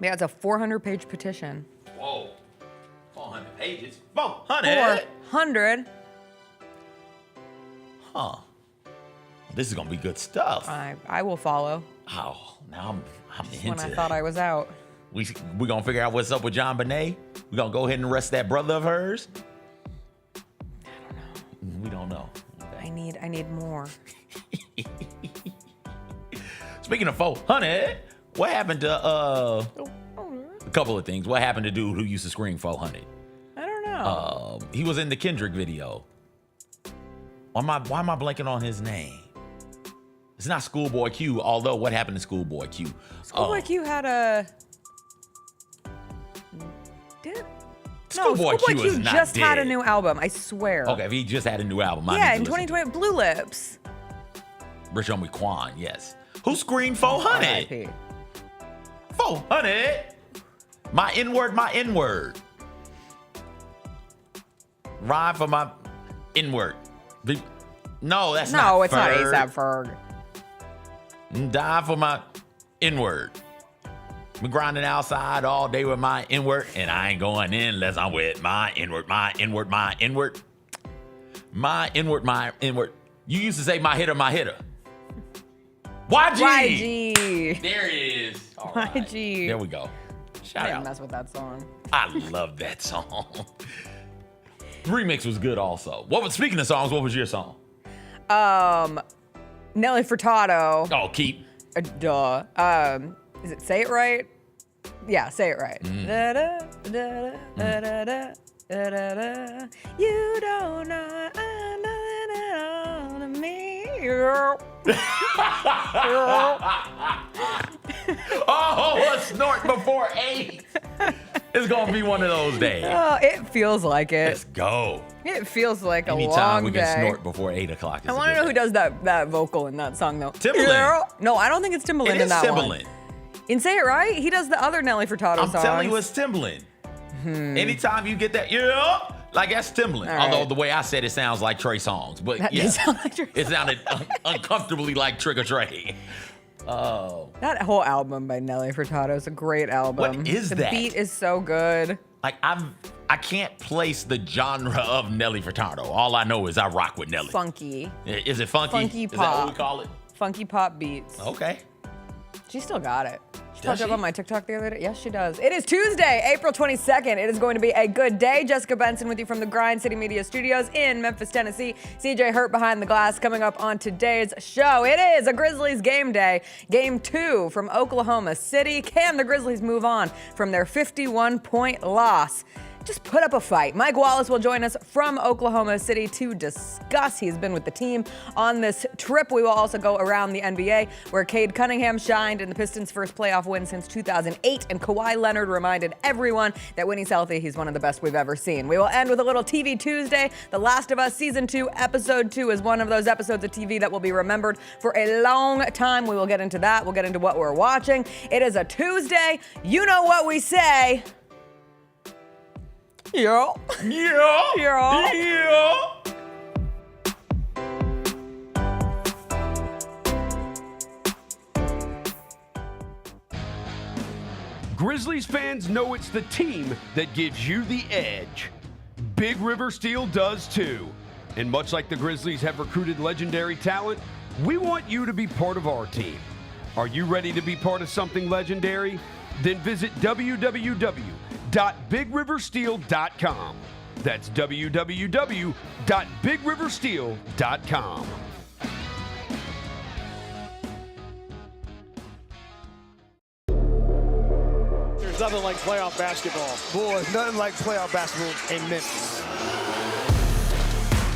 Yeah, it's a 400-page petition. Whoa. 400 pages. 400? 400? Huh. This is going to be good stuff. I will follow. Oh, now I'm into When I thought I was out. We going to figure out what's up with John Bonet? We going to go ahead and arrest that brother of hers? I don't know. We don't know. Okay. I need more. Speaking of 400, what happened to a couple of things? What happened to dude who used to scream 400? I don't know. He was in the Kendrick video. Why am I blanking on his name? It's not Schoolboy Q, although what happened to Schoolboy Q? Schoolboy Q had a... Schoolboy Q is not just dead. had a new album, I swear. Okay, if he just had a new album. Yeah, in 2020, Blue Lips. Rich Homie Quan, yes. Who screamed 400? 400? My N-word, my N-word. Rhyme for my N-word. No, that's not No, it's not Ferg. A$AP Ferg. Die for my N-word. Been grinding outside all day with my N-word, and I ain't going in unless I'm with my N-word, my N-word, my N-word. My N-word, my N-word. You used to say my hitter, my hitter. YG! YG. There it is. All right. YG. There we go. Shout I didn't out. mess with that song. I love that song. The remix was good also. Speaking of songs, what was your song? Nelly Furtado. Oh, Keep. Duh. Is it Say It Right? Yeah, Say It Right. Da, da, da, da, da, da, da, da, da. You don't know nothing on me. Oh, a snort before 8. It's going to be one of those days. Oh, it feels like it. Let's go. It feels like a Anytime long we day. can snort before 8 o'clock. I want to know who does that vocal in that song, though. Timbaland. No, I don't think it's Timbaland It in is that Timbaland. one. In Say It Right, he does the other Nelly Furtado songs. I'm telling you, it's Timbaland. Anytime you get that, yeah, like that's Timbaland. All Although right. the way I said it sounds like Trey Songz, but That yeah, did sound like Trey it sounded uncomfortably like Trick or Trey. Oh, That whole album by Nelly Furtado is a great album. What is the that? The beat is so good. like I can't place the genre of Nelly Furtado. All I know is I rock with Nelly. Funky. Is it funky? Funky Is that pop. what we call it? Funky pop beats. Okay. She still got it. She Does popped up she? on my TikTok the other day. Yes, she does. It is Tuesday, April 22nd. It is going to be a good day. Jessica Benson with you from the Grind City Media Studios in Memphis, Tennessee. CJ Hurt behind the glass coming up on today's show. It is a Grizzlies game day. Game 2 from Oklahoma City. Can the Grizzlies move on from their 51-point loss? Just put up a fight. Mike Wallace will join us from Oklahoma City to discuss. He's been with the team on this trip. We will also go around the NBA, where Cade Cunningham shined in the Pistons' first playoff win since 2008, and Kawhi Leonard reminded everyone that when he's healthy, he's one of the best we've ever seen. We will end with a little TV Tuesday. The Last of Us Season 2, Episode 2 is one of those episodes of TV that will be remembered for a long time. We will get into that. We'll get into what we're watching. It is a Tuesday. You know what we say. Yeah. Yeah. Yeah. Yeah. Grizzlies fans know it's the team that gives you the edge. Big River Steel does too. And much like the Grizzlies have recruited legendary talent, we want you to be part of our team. Are you ready to be part of something legendary? Then visit www.bigriversteel.com. That's www.bigriversteel.com. There's nothing like playoff basketball. Boy, nothing like playoff basketball in Memphis.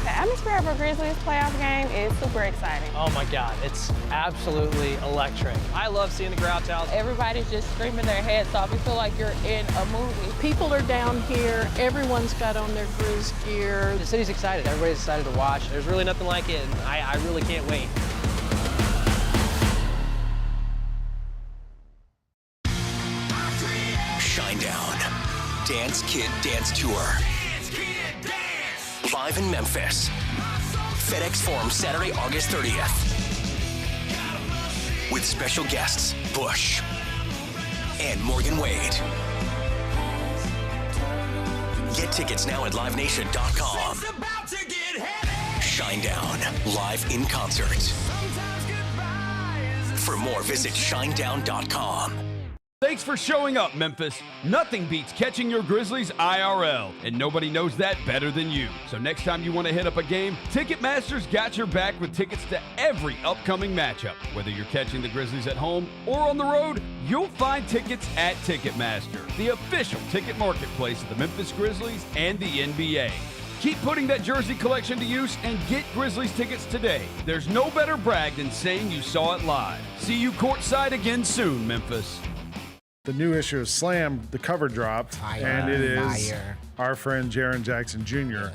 The atmosphere of a Grizzlies playoff game is super exciting. Oh my God, it's absolutely electric. I love seeing the crowd out. Everybody's just screaming their heads off. You feel like you're in a movie. People are down here. Everyone's got on their Grizz gear. The city's excited. Everybody's excited to watch. There's really nothing like it, and I really can't wait. Shinedown. Dance Kid Dance Tour. Live in Memphis. FedEx Forum, Saturday, August 30th. With special guests, Bush and Morgan Wade. Get tickets now at livenation.com. Shinedown, live in concert. For more, visit shinedown.com. Thanks for showing up, Memphis. Nothing beats catching your Grizzlies IRL, and nobody knows that better than you. So next time you want to hit up a game, Ticketmaster's got your back with tickets to every upcoming matchup. Whether you're catching the Grizzlies at home or on the road, you'll find tickets at Ticketmaster, the official ticket marketplace of the Memphis Grizzlies and the NBA. Keep putting that jersey collection to use and get Grizzlies tickets today. There's no better brag than saying you saw it live. See you courtside again soon, Memphis. The new issue of Slam, the cover dropped, and it is our friend Jaren Jackson Jr.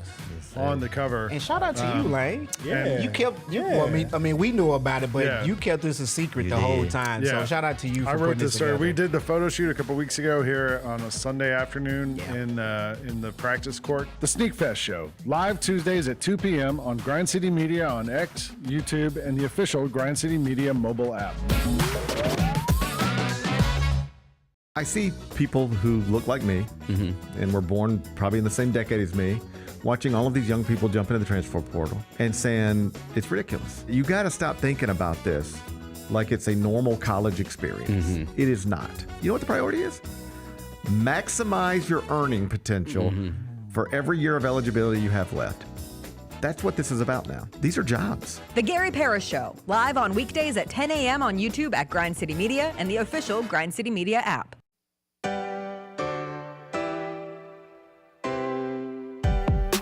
On the cover. And shout out to you, Lane. Yeah. You kept, well, I mean, we knew about it, but you kept this a secret the whole time. Yeah. So shout out to you for I putting wrote this this story. together. We did the photo shoot a couple weeks ago here on a Sunday afternoon in the practice court. The Sneak Fest show, live Tuesdays at 2 p.m. on Grind City Media on X, YouTube, and the official Grind City Media mobile app. I see people who look like me and were born probably in the same decade as me, watching all of these young people jump into the transfer portal and saying, it's ridiculous. You got to stop thinking about this like it's a normal college experience. It is not. You know what the priority is? Maximize your earning potential for every year of eligibility you have left. That's what this is about now. These are jobs. The Gary Parrish Show, live on weekdays at 10 a.m. on YouTube at Grind City Media and the official Grind City Media app.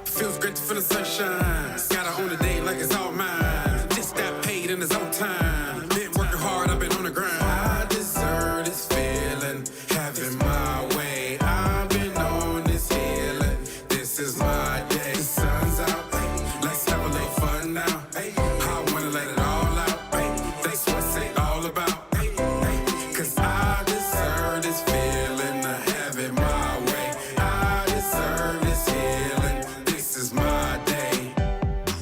Feels great to feel the sunshine. Gotta own the day like it's all mine. Just got paid in his own time. Been working hard, I've been on the grind. I deserve this feeling, having my way. I've been on this healing. This is my day. The sun's out, let's have a little fun now. I wanna let it all out. That's what it's all about. Cause I deserve this feeling, have it my way. I deserve this healing. This is my day.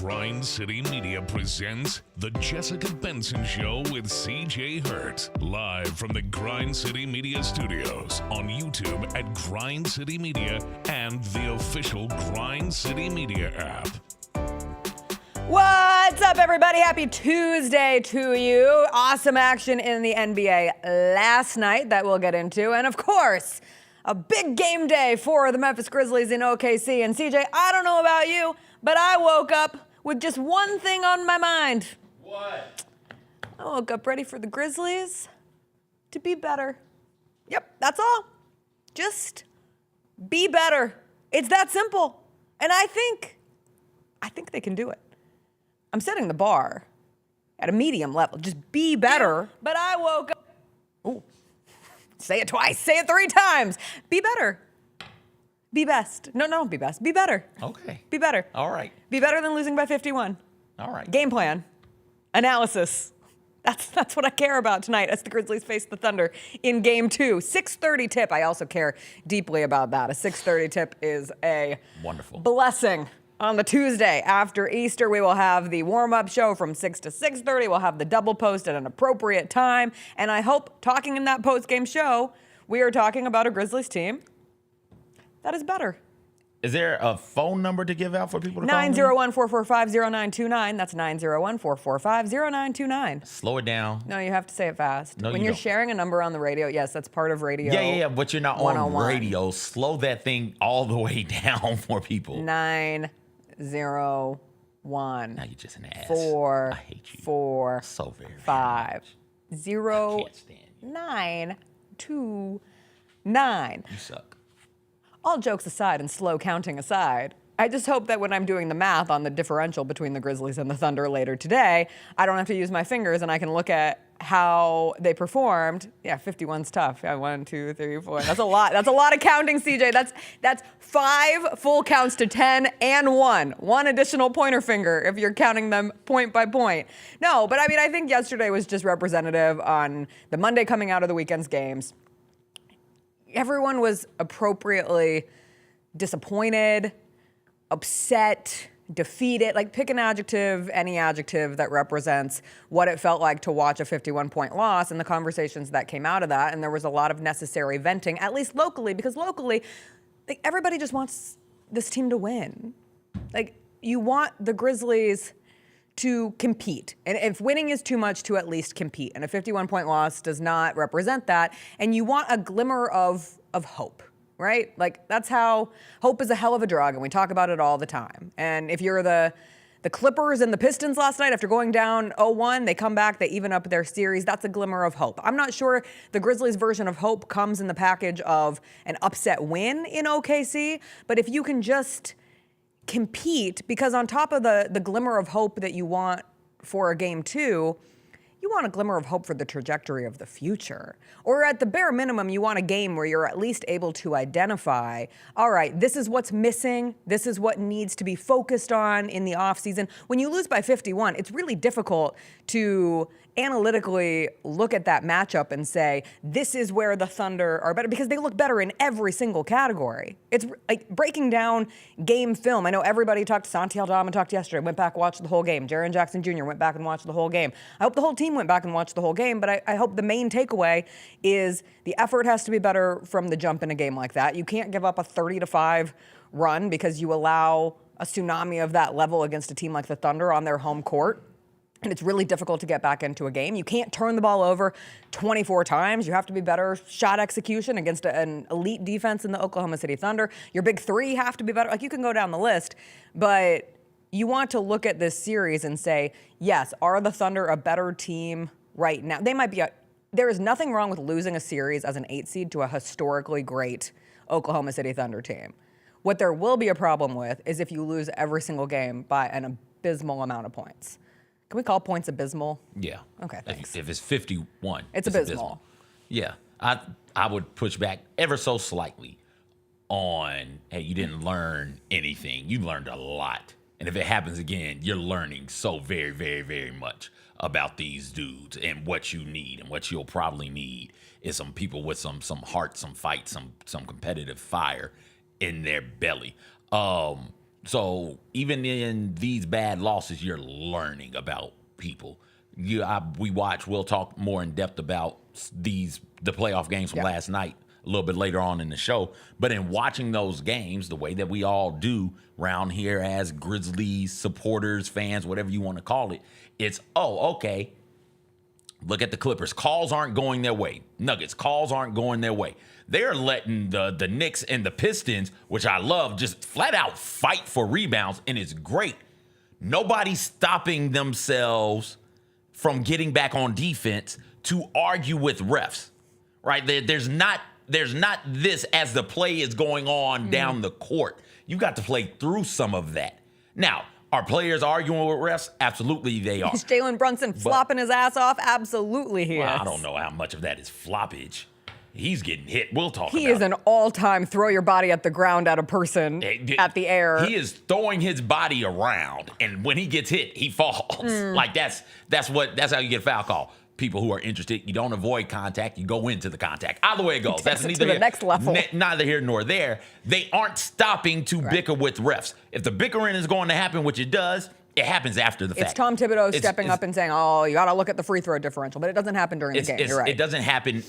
Grind City Media presents The Jessica Benson Show with CJ Hurt. Live from the Grind City Media Studios on YouTube at Grind City Media and the official Grind City Media app. What's up, everybody? Happy Tuesday to you. Awesome action in the NBA last night that we'll get into. And of course, a big game day for the Memphis Grizzlies in OKC. And CJ, I don't know about you, but I woke up with just one thing on my mind. What? I woke up ready for the Grizzlies to be better. Yep, that's all. Just be better. It's that simple. And I think they can do it. I'm setting the bar at a medium level. Just be better. But I woke up. Ooh. Say it twice. Say it 3 times. Be better. Be best. No, don't be best. Be better. Okay. Be better. All right. Be better than losing by 51. All right. Game plan. Analysis. That's what I care about tonight as the Grizzlies face the Thunder in Game 2. 6:30 tip. I also care deeply about that. A 6:30 tip is a Wonderful blessing. On the Tuesday after Easter, we will have the warm-up show from 6 to 6:30. We'll have the double post at an appropriate time. And I hope, talking in that post-game show, we are talking about a Grizzlies team that is better. Is there a phone number to give out for people to call? 901-445-0929. That's 901-445-0929. Slow it down. No, you have to say it fast. No, when you you're don't. sharing a number on the radio, yes, that's part of radio. Yeah, but you're not on 101. radio. Slow that thing all the way down for people. 901. Now you're just an ass. 4. I hate you. 4. So very 5. 0. I can't stand you. 9. 2. 9. You suck. All jokes aside and slow counting aside, I just hope that when I'm doing the math on the differential between the Grizzlies and the Thunder later today, I don't have to use my fingers and I can look at how they performed. Yeah, 51's tough. Yeah, 1, 2, 3, 4. That's a lot. That's a lot of counting, CJ. That's 5 full counts to 10 and 1. 1 additional pointer finger if you're counting them point by point. No, but I mean, I think yesterday was just representative on the Monday coming out of the weekend's games. Everyone was appropriately disappointed, upset, defeated. Like, pick an adjective, any adjective that represents what it felt like to watch a 51-point loss and the conversations that came out of that. And there was a lot of necessary venting, at least locally, because locally, like, everybody just wants this team to win. Like, you want the Grizzlies to compete. And if winning is too much, to at least compete. And a 51-point loss does not represent that. And you want a glimmer of hope, right? Like, that's how hope is a hell of a drug, and we talk about it all the time. And if you're the Clippers and the Pistons last night, after going down 0-1, they come back, they even up their series. That's a glimmer of hope. I'm not sure the Grizzlies' version of hope comes in the package of an upset win in OKC, but if you can just compete, because on top of the glimmer of hope that you want for a game 2, you want a glimmer of hope for the trajectory of the future. Or at the bare minimum, you want a game where you're at least able to identify, all right, this is what's missing, this is what needs to be focused on in the offseason. When you lose by 51, it's really difficult to analytically look at that matchup and say, this is where the Thunder are better, because they look better in every single category. It's like breaking down game film. I know everybody talked to Santi Aldama, talked yesterday, went back and watched the whole game. Jaren Jackson Jr. went back and watched the whole game. I hope the whole team went back and watched the whole game, but I hope the main takeaway is the effort has to be better from the jump in a game like that. You can't give up a 30-5 run because you allow a tsunami of that level against a team like the Thunder on their home court. And it's really difficult to get back into a game. You can't turn the ball over 24 times. You have to be better shot execution against an elite defense in the Oklahoma City Thunder. Your big three have to be better. Like, you can go down the list, but you want to look at this series and say, yes, are the Thunder a better team right now? They might be. There is nothing wrong with losing a series as an 8 seed to a historically great Oklahoma City Thunder team. What there will be a problem with is if you lose every single game by an abysmal amount of points. Can we call points abysmal? Yeah. Okay, thanks. If it's 51, it's abysmal. Yeah. I would push back ever so slightly on, hey, you didn't learn anything. You learned a lot. And if it happens again, you're learning so very, very, very much about these dudes and what you need. And what you'll probably need is some people with some heart, some fight, some competitive fire in their belly. So even in these bad losses, you're learning about people. We'll talk more in depth about the playoff games from last night a little bit later on in the show. But in watching those games, the way that we all do around here as Grizzlies supporters, fans, whatever you want to call it, it's, okay, look at the Clippers. Calls aren't going their way. Nuggets, calls aren't going their way. They're letting the Knicks and the Pistons, which I love, just flat out fight for rebounds, and it's great. Nobody's stopping themselves from getting back on defense to argue with refs, right? There's not this as the play is going on down the court. You got to play through some of that. Now, are players arguing with refs? Absolutely they are. Is Jalen Brunson flopping his ass off? Absolutely he is. I don't know how much of that is floppage. He's getting hit. We'll talk about it. He is an all-time throw your body at the ground at a person at the air. He is throwing his body around, and when he gets hit, he falls. Like, that's how you get a foul call. People who are interested, you don't avoid contact, you go into the contact. Either way it goes. That's neither the next level. Neither here nor there. They aren't stopping to bicker with refs. If the bickering is going to happen, which it does, it happens after the fact. It's Tom Thibodeau stepping up and saying, you got to look at the free throw differential. But it doesn't happen during the game. You're right. It doesn't happen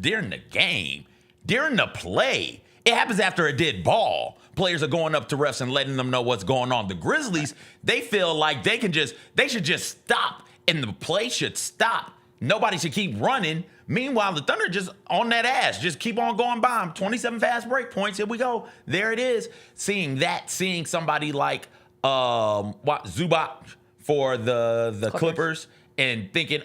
during the game. During the play. It happens after a dead ball. Players are going up to refs and letting them know what's going on. The Grizzlies, they feel like they should just stop, and the play should stop. Nobody should keep running. Meanwhile, the Thunder just on that ass. Just keep on going by them. 27 fast break points. Here we go. There it is. Seeing somebody like Zubac for the Clippers and thinking,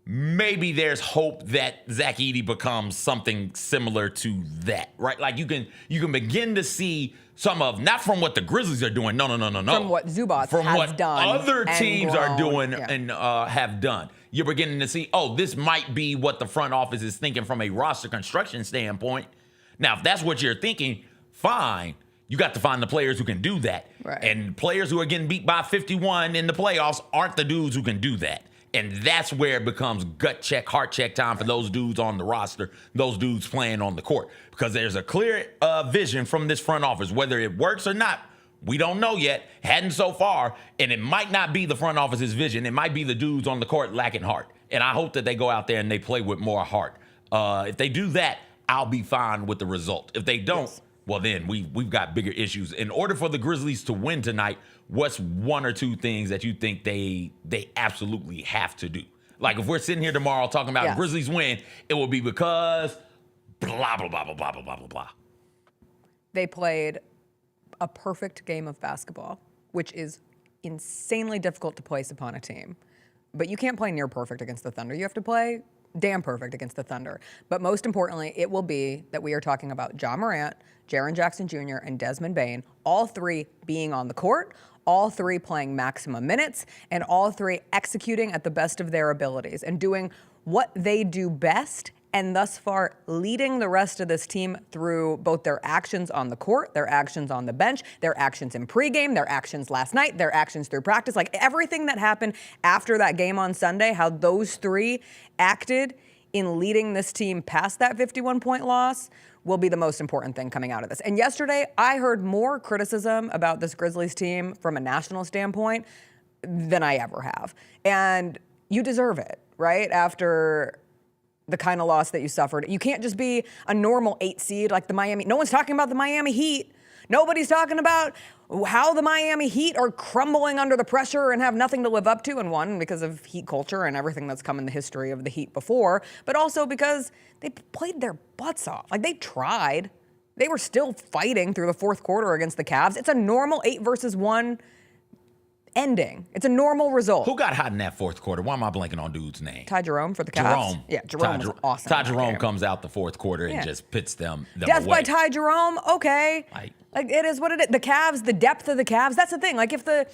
maybe there's hope that Zach Edey becomes something similar to that, right? Like you can begin to see some of, not from what the Grizzlies are doing, no. From what Zubac from has what done other teams grown, are doing and have done. You're beginning to see, this might be what the front office is thinking from a roster construction standpoint. Now, if that's what you're thinking, fine. You got to find the players who can do that. Right. And players who are getting beat by 51 in the playoffs aren't the dudes who can do that. And that's where it becomes gut check, heart check time for those dudes on the roster, those dudes playing on the court. Because there's a clear vision from this front office, whether it works or not. We don't know yet. Hadn't so far. And it might not be the front office's vision. It might be the dudes on the court lacking heart. And I hope that they go out there and they play with more heart. If they do that, I'll be fine with the result. If they don't, well, then we've got bigger issues. In order for the Grizzlies to win tonight, what's one or two things that you think they absolutely have to do? Like, if we're sitting here tomorrow talking about Grizzlies win, it will be because blah, blah, blah, blah, blah, blah, blah, blah. They played a perfect game of basketball, which is insanely difficult to place upon a team. But you can't play near perfect against the Thunder. You have to play damn perfect against the Thunder. But most importantly, it will be that we are talking about Ja Morant, Jaren Jackson Jr., and Desmond Bane, all three being on the court, all three playing maximum minutes, and all three executing at the best of their abilities and doing what they do best, and thus far leading the rest of this team through both their actions on the court, their actions on the bench, their actions in pregame, their actions last night, their actions through practice. Like, everything that happened after that game on Sunday, how those three acted in leading this team past that 51-point loss will be the most important thing coming out of this. And yesterday, I heard more criticism about this Grizzlies team from a national standpoint than I ever have. And you deserve it, right? After the kind of loss that you suffered. You can't just be a normal 8 seed like the Miami. No one's talking about the Miami Heat. Nobody's talking about how the Miami Heat are crumbling under the pressure and have nothing to live up to. And one, because of Heat culture and everything that's come in the history of the Heat before, but also because they played their butts off. Like, they tried. They were still fighting through the fourth quarter against the Cavs. It's a normal 8-versus-1 ending. It's a normal result. Who got hot in that fourth quarter? Why am I blanking on dude's name? Ty Jerome for the Cavs. Jerome. Yeah, Jerome was awesome. Ty Jerome comes out the fourth quarter and just pits them Death away. by Ty Jerome, okay. Like, it is what it is. The Cavs, the depth of the Cavs, that's the thing. Like, if the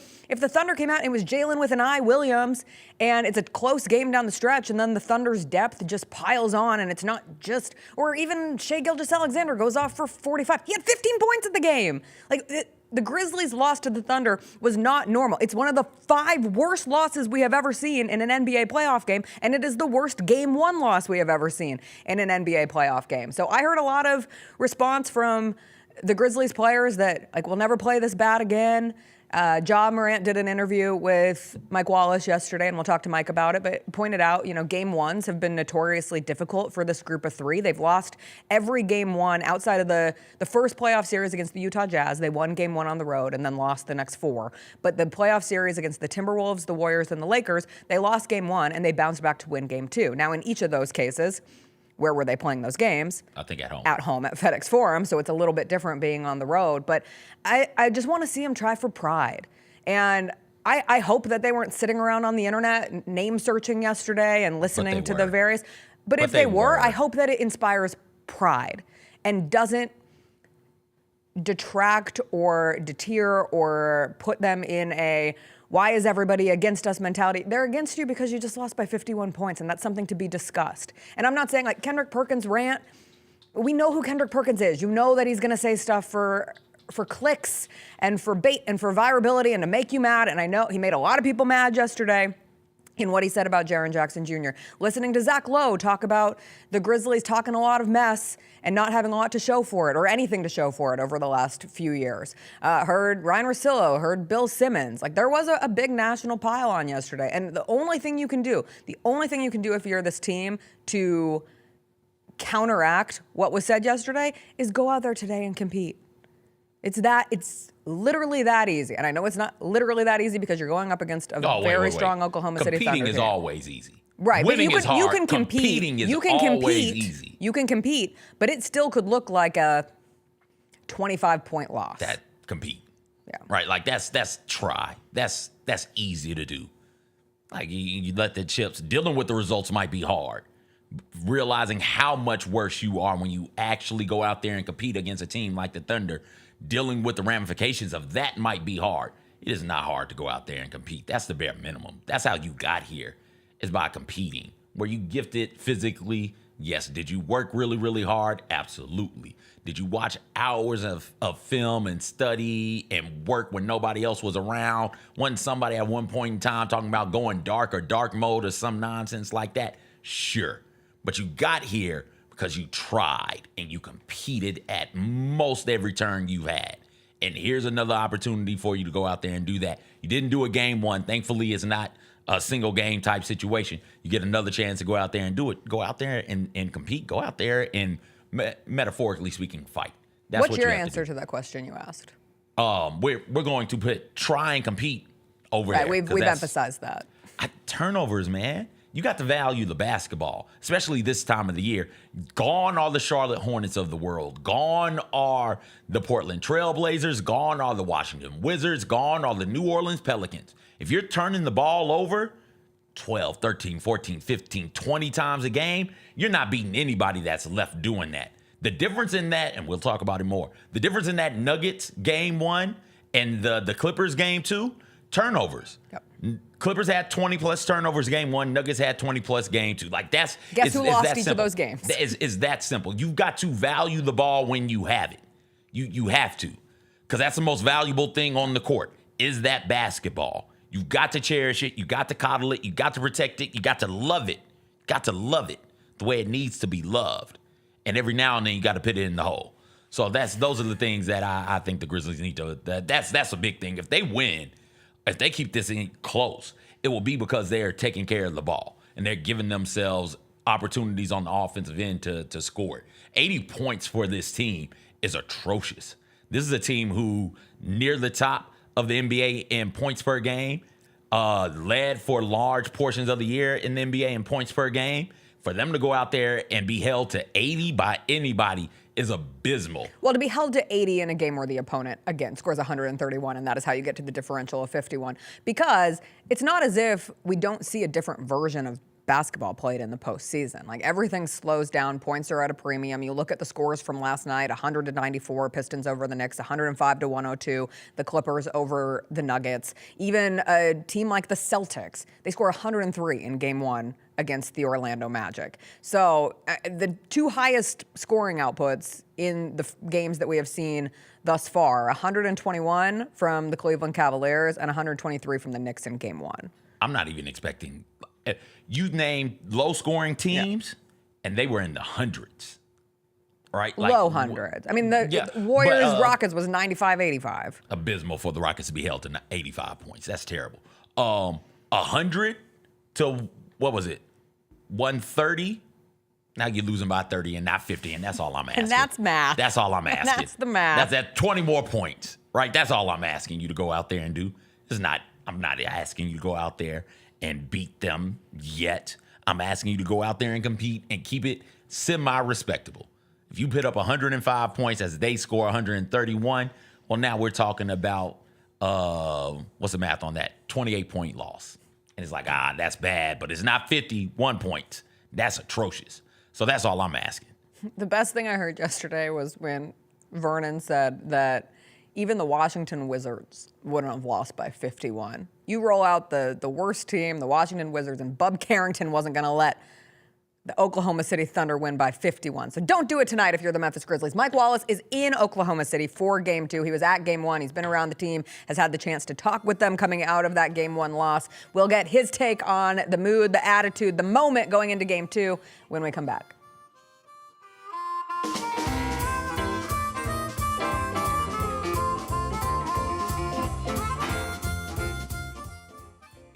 Thunder came out and it was Jalen with an eye, Williams, and it's a close game down the stretch, and then the Thunder's depth just piles on, and it's not just, or even Shai Gilgeous-Alexander goes off for 45. He had 15 points in the game. Like, the Grizzlies' loss to the Thunder was not normal. It's one of the 5 worst losses we have ever seen in an NBA playoff game, and it is the worst Game 1 loss we have ever seen in an NBA playoff game. So I heard a lot of response from the Grizzlies players that, like, we'll never play this bad again. Ja Morant did an interview with Mike Wallace yesterday, and we'll talk to Mike about it, but pointed out, Game 1s have been notoriously difficult for this group of 3. They've lost every Game 1 outside of the first playoff series against the Utah Jazz. They won Game 1 on the road and then lost the next 4. But the playoff series against the Timberwolves, the Warriors, and the Lakers, they lost Game 1 and they bounced back to win Game 2. Now, in each of those cases, where were they playing those games? I think at home. At home at FedEx Forum, so it's a little bit different being on the road. But I just want to see them try for pride. And I hope that they weren't sitting around on the internet name searching yesterday and listening to the various. But if they were, I hope that it inspires pride and doesn't detract or deter or put them in a why is everybody against us mentality. They're against you because you just lost by 51 points, and that's something to be discussed. And I'm not saying, like, Kendrick Perkins rant. We know who Kendrick Perkins is. You know that he's going to say stuff for clicks and for bait and for virability and to make you mad. And I know he made a lot of people mad yesterday in what he said about Jaren Jackson Jr. Listening to Zach Lowe talk about the Grizzlies talking a lot of mess and not having a lot to show for it or anything to show for it over the last few years. Heard Ryan Russillo, heard Bill Simmons. Like, there was a big national pile on yesterday. And the only thing you can do if you're this team to counteract what was said yesterday is go out there today and compete. It's literally that easy. And I know it's not literally that easy because you're going up against a very strong Oklahoma City Thunder Competing is team. always easy. Right. Winning but is hard. You can compete. Competing is always easy. You can compete, but it still could look like a 25-point loss. That compete. Yeah. Right. Like, that's try. That's easy to do. Like, you let the chips. Dealing with the results might be hard. Realizing how much worse you are when you actually go out there and compete against a team like the Thunder, dealing with the ramifications of that might be hard. It is not hard to go out there and compete. That's the bare minimum. That's how you got here, is by competing. Were you gifted physically? Yes. Did you work really, really hard? Absolutely. Did you watch hours of film and study and work when nobody else was around? Wasn't somebody at one point in time talking about going dark or dark mode or some nonsense like that? Sure. But you got here because you tried and you competed at most every turn you had. And here's another opportunity for you to go out there and do that. You didn't do a game one. Thankfully, it's not a single game type situation. You get another chance to go out there and do it. Go out there and compete. Go out there and, metaphorically speaking, fight. That's What's what your you have answer to that question you asked? We're going to try and compete over there. We've emphasized that. Turnovers, man. You got to value the basketball, especially this time of the year. Gone are the Charlotte Hornets of the world. Gone are the Portland Trail Blazers. Gone are the Washington Wizards. Gone are the New Orleans Pelicans. If you're turning the ball over 12, 13, 14, 15, 20 times a game, you're not beating anybody that's left doing that. The difference in that, and we'll talk about it more, the difference in that Nuggets game 1 and the Clippers game 2, turnovers. Yep. Clippers had 20-plus turnovers game 1. Nuggets had 20-plus game 2. Like, Guess who lost each of those games? It's that simple. You've got to value the ball when you have it. You have to. Because that's the most valuable thing on the court, is that basketball. You've got to cherish it. You got to coddle it. You got to protect it. You got to love it. Got to love it the way it needs to be loved. And every now and then you got to put it in the hole. So those are the things that I think the Grizzlies need to. That's a big thing. If they win, if they keep this thing close, it will be because they are taking care of the ball and they're giving themselves opportunities on the offensive end to score it. 80 points for this team is atrocious. This is a team who near the top of the NBA in points per game, led for large portions of the year in the NBA in points per game. For them to go out there and be held to 80 by anybody is abysmal. Well, to be held to 80 in a game where the opponent, again, scores 131, and that is how you get to the differential of 51. Because it's not as if we don't see a different version of basketball played in the postseason. Like, everything slows down. Points are at a premium. You look at the scores from last night, 100-94, Pistons over the Knicks, 105-102, the Clippers over the Nuggets. Even a team like the Celtics, they score 103 in game 1 against the Orlando Magic. So the two highest scoring outputs in the games that we have seen thus far, 121 from the Cleveland Cavaliers and 123 from the Knicks in game 1. I'm not even expecting. You named low-scoring teams, and they were in the hundreds, right? Like, low hundreds. I mean, the Warriors-Rockets was 95-85. Abysmal for the Rockets to be held to 85 points. That's terrible. 100 to, what was it, 130? Now you're losing by 30 and not 50, and that's all I'm asking. And that's math. That's all I'm asking. That's the math. That's at 20 more points, right? That's all I'm asking you to go out there and do. I'm not asking you to go out there and beat them yet. I'm asking you to go out there and compete and keep it semi-respectable. If you put up 105 points as they score 131, well, now we're talking about, what's the math on that? 28-point loss. And it's like, that's bad, but it's not 51 points. That's atrocious. So that's all I'm asking. The best thing I heard yesterday was when Vernon said that even the Washington Wizards wouldn't have lost by 51. You roll out the worst team, the Washington Wizards, and Bub Carrington wasn't going to let the Oklahoma City Thunder win by 51. So don't do it tonight if you're the Memphis Grizzlies. Mike Wallace is in Oklahoma City for Game 2. He was at Game 1. He's been around the team, has had the chance to talk with them coming out of that Game 1 loss. We'll get his take on the mood, the attitude, the moment going into Game 2 when we come back.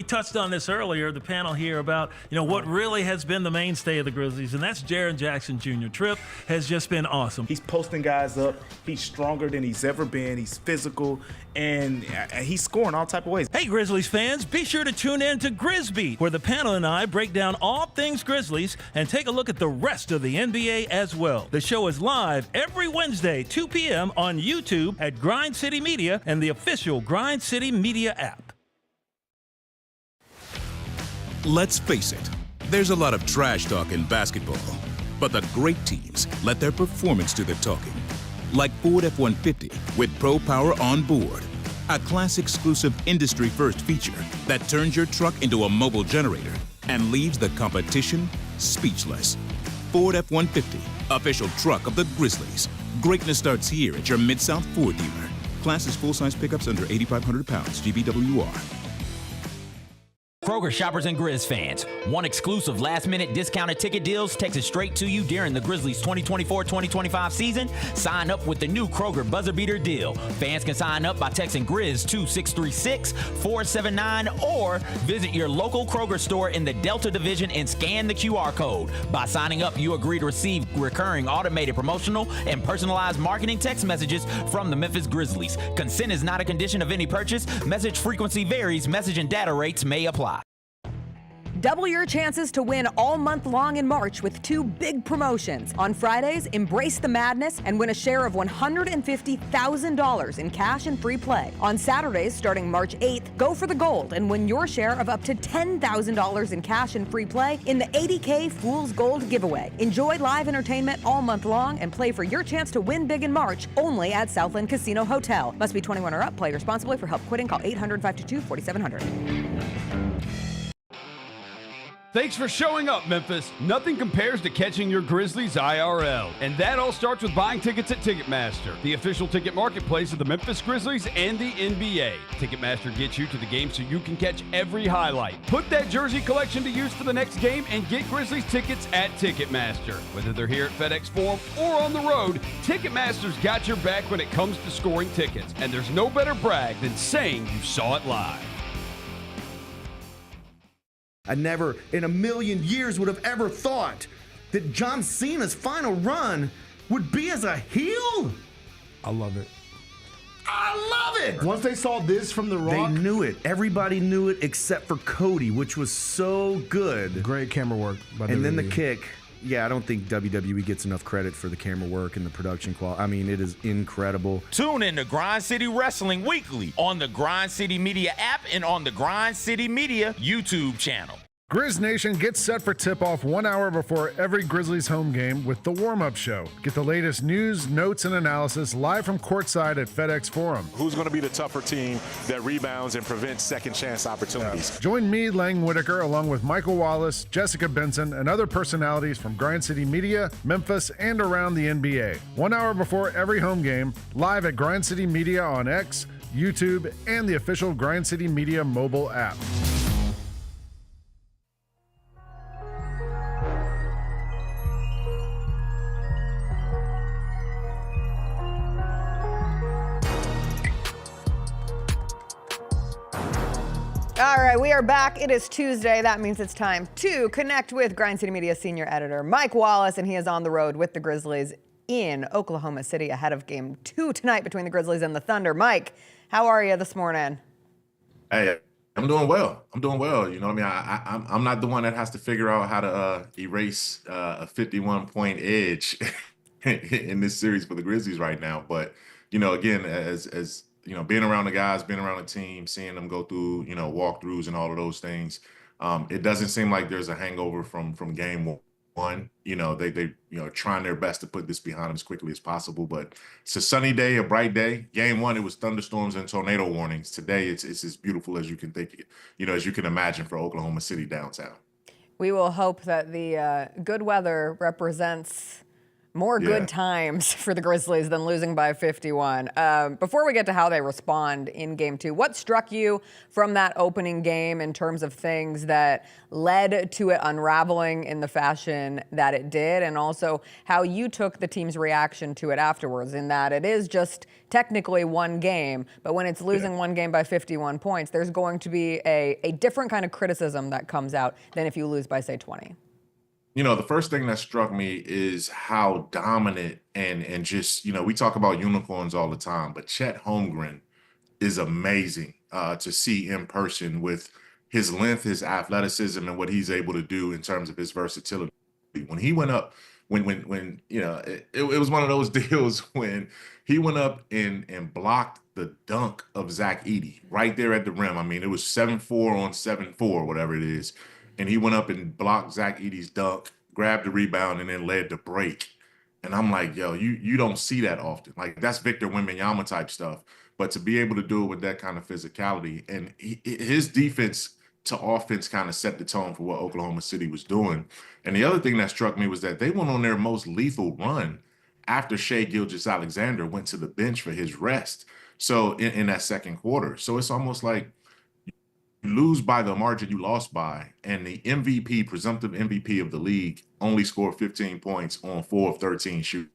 Touched on this earlier, the panel here, about what really has been the mainstay of the Grizzlies, and that's Jaren Jackson Jr. Trip has just been awesome. He's posting guys up. He's stronger than he's ever been. He's physical, and he's scoring all type of ways. Hey, Grizzlies fans, be sure to tune in to Grizz Beat, where the panel and I break down all things Grizzlies and take a look at the rest of the NBA as well. The show is live every Wednesday, 2 p.m. on YouTube at Grind City Media and the official Grind City Media app. Let's face it, there's a lot of trash talk in basketball, but the great teams let their performance do the talking. Like Ford F-150 with Pro Power on board, a class-exclusive industry-first feature that turns your truck into a mobile generator and leaves the competition speechless. Ford F-150, official truck of the Grizzlies. Greatness starts here at your Mid-South Ford dealer. Class is full-size pickups under 8,500 pounds, GVWR. Kroger shoppers and Grizz fans, want exclusive last-minute discounted ticket deals texted straight to you during the Grizzlies 2024-2025 season? Sign up with the new Kroger Buzzer Beater deal. Fans can sign up by texting Grizz to 636-479 or visit your local Kroger store in the Delta Division and scan the QR code. By signing up, you agree to receive recurring automated promotional and personalized marketing text messages from the Memphis Grizzlies. Consent is not a condition of any purchase. Message frequency varies. Message and data rates may apply. Double your chances to win all month long in March with 2 big promotions. On Fridays, embrace the madness and win a share of $150,000 in cash and free play. On Saturdays, starting March 8th, go for the gold and win your share of up to $10,000 in cash and free play in the $80K Fool's Gold giveaway. Enjoy live entertainment all month long and play for your chance to win big in March only at Southland Casino Hotel. Must be 21 or up. Play responsibly. For help quitting, call 800-522-4700. Thanks for showing up, Memphis. Nothing compares to catching your Grizzlies IRL. And that all starts with buying tickets at Ticketmaster, the official ticket marketplace of the Memphis Grizzlies and the NBA. Ticketmaster gets you to the game so you can catch every highlight. Put that jersey collection to use for the next game and get Grizzlies tickets at Ticketmaster. Whether they're here at FedEx Forum or on the road, Ticketmaster's got your back when it comes to scoring tickets. And there's no better brag than saying you saw it live. I never in a million years would have ever thought that John Cena's final run would be as a heel. I love it. I love it. Once they saw this from The Rock, they knew it. Everybody knew it except for Cody, which was so good. Great camera work by And then the WWE. kick. Yeah, I don't think WWE gets enough credit for the camera work and the production quality. I mean, it is incredible. Tune in to Grind City Wrestling weekly on the Grind City Media app and on the Grind City Media YouTube channel. Grizz Nation gets set for tip-off 1 hour before every Grizzlies home game with the warm-up show. Get the latest news, notes, and analysis live from courtside at FedEx Forum. Who's going to be the tougher team that rebounds and prevents second chance opportunities? Join me, Lang Whitaker, along with Michael Wallace, Jessica Benson, and other personalities from Grind City Media, Memphis, and around the NBA. 1 hour before every home game, live at Grind City Media on X, YouTube, and the official Grind City Media mobile app. All right, we are back. It is Tuesday. That means it's time to connect with Grind City Media senior editor Mike Wallace, and he is on the road with the Grizzlies in Oklahoma City ahead of Game 2 tonight between the Grizzlies and the Thunder. Mike, how are you this morning? Hey, I'm doing well. You know what I mean? I'm not the one that has to figure out how to erase a 51-point edge in this series for the Grizzlies right now. But, you know, again, as you know, being around the guys, being around the team, seeing them go through, you know, walkthroughs and all of those things, it doesn't seem like there's a hangover from game one. You know, they you know, trying their best to put this behind them as quickly as possible. But it's a sunny day, a bright day. Game 1, it was thunderstorms and tornado warnings. Today, it's as beautiful as you can think, you know, as you can imagine for Oklahoma City downtown. We will hope that the good weather represents more good times for the Grizzlies than losing by 51. Before we get to how they respond in Game 2, what struck you from that opening game in terms of things that led to it unraveling in the fashion that it did, and also how you took the team's reaction to it afterwards, in that it is just technically one game, but when it's losing one game by 51 points, there's going to be a different kind of criticism that comes out than if you lose by, say, 20. You know, the first thing that struck me is how dominant and just, you know, we talk about unicorns all the time, but Chet Holmgren is amazing to see in person with his length, his athleticism, and what he's able to do in terms of his versatility. When he went up, when you know, it was one of those deals when he went up and blocked the dunk of Zach Edey right there at the rim. I mean, it was 7-4 on 7-4, whatever it is. And he went up and blocked Zach Edey's dunk, grabbed the rebound, and then led the break. And I'm like, yo, you don't see that often. Like, that's Victor Wembanyama type stuff. But to be able to do it with that kind of physicality, and his defense to offense kind of set the tone for what Oklahoma City was doing. And the other thing that struck me was that they went on their most lethal run after Shai Gilgeous-Alexander went to the bench for his rest. So in that second quarter. So it's almost like lose by the margin you lost by, and the MVP, presumptive MVP of the league, only scored 15 points on 4 of 13 shooting.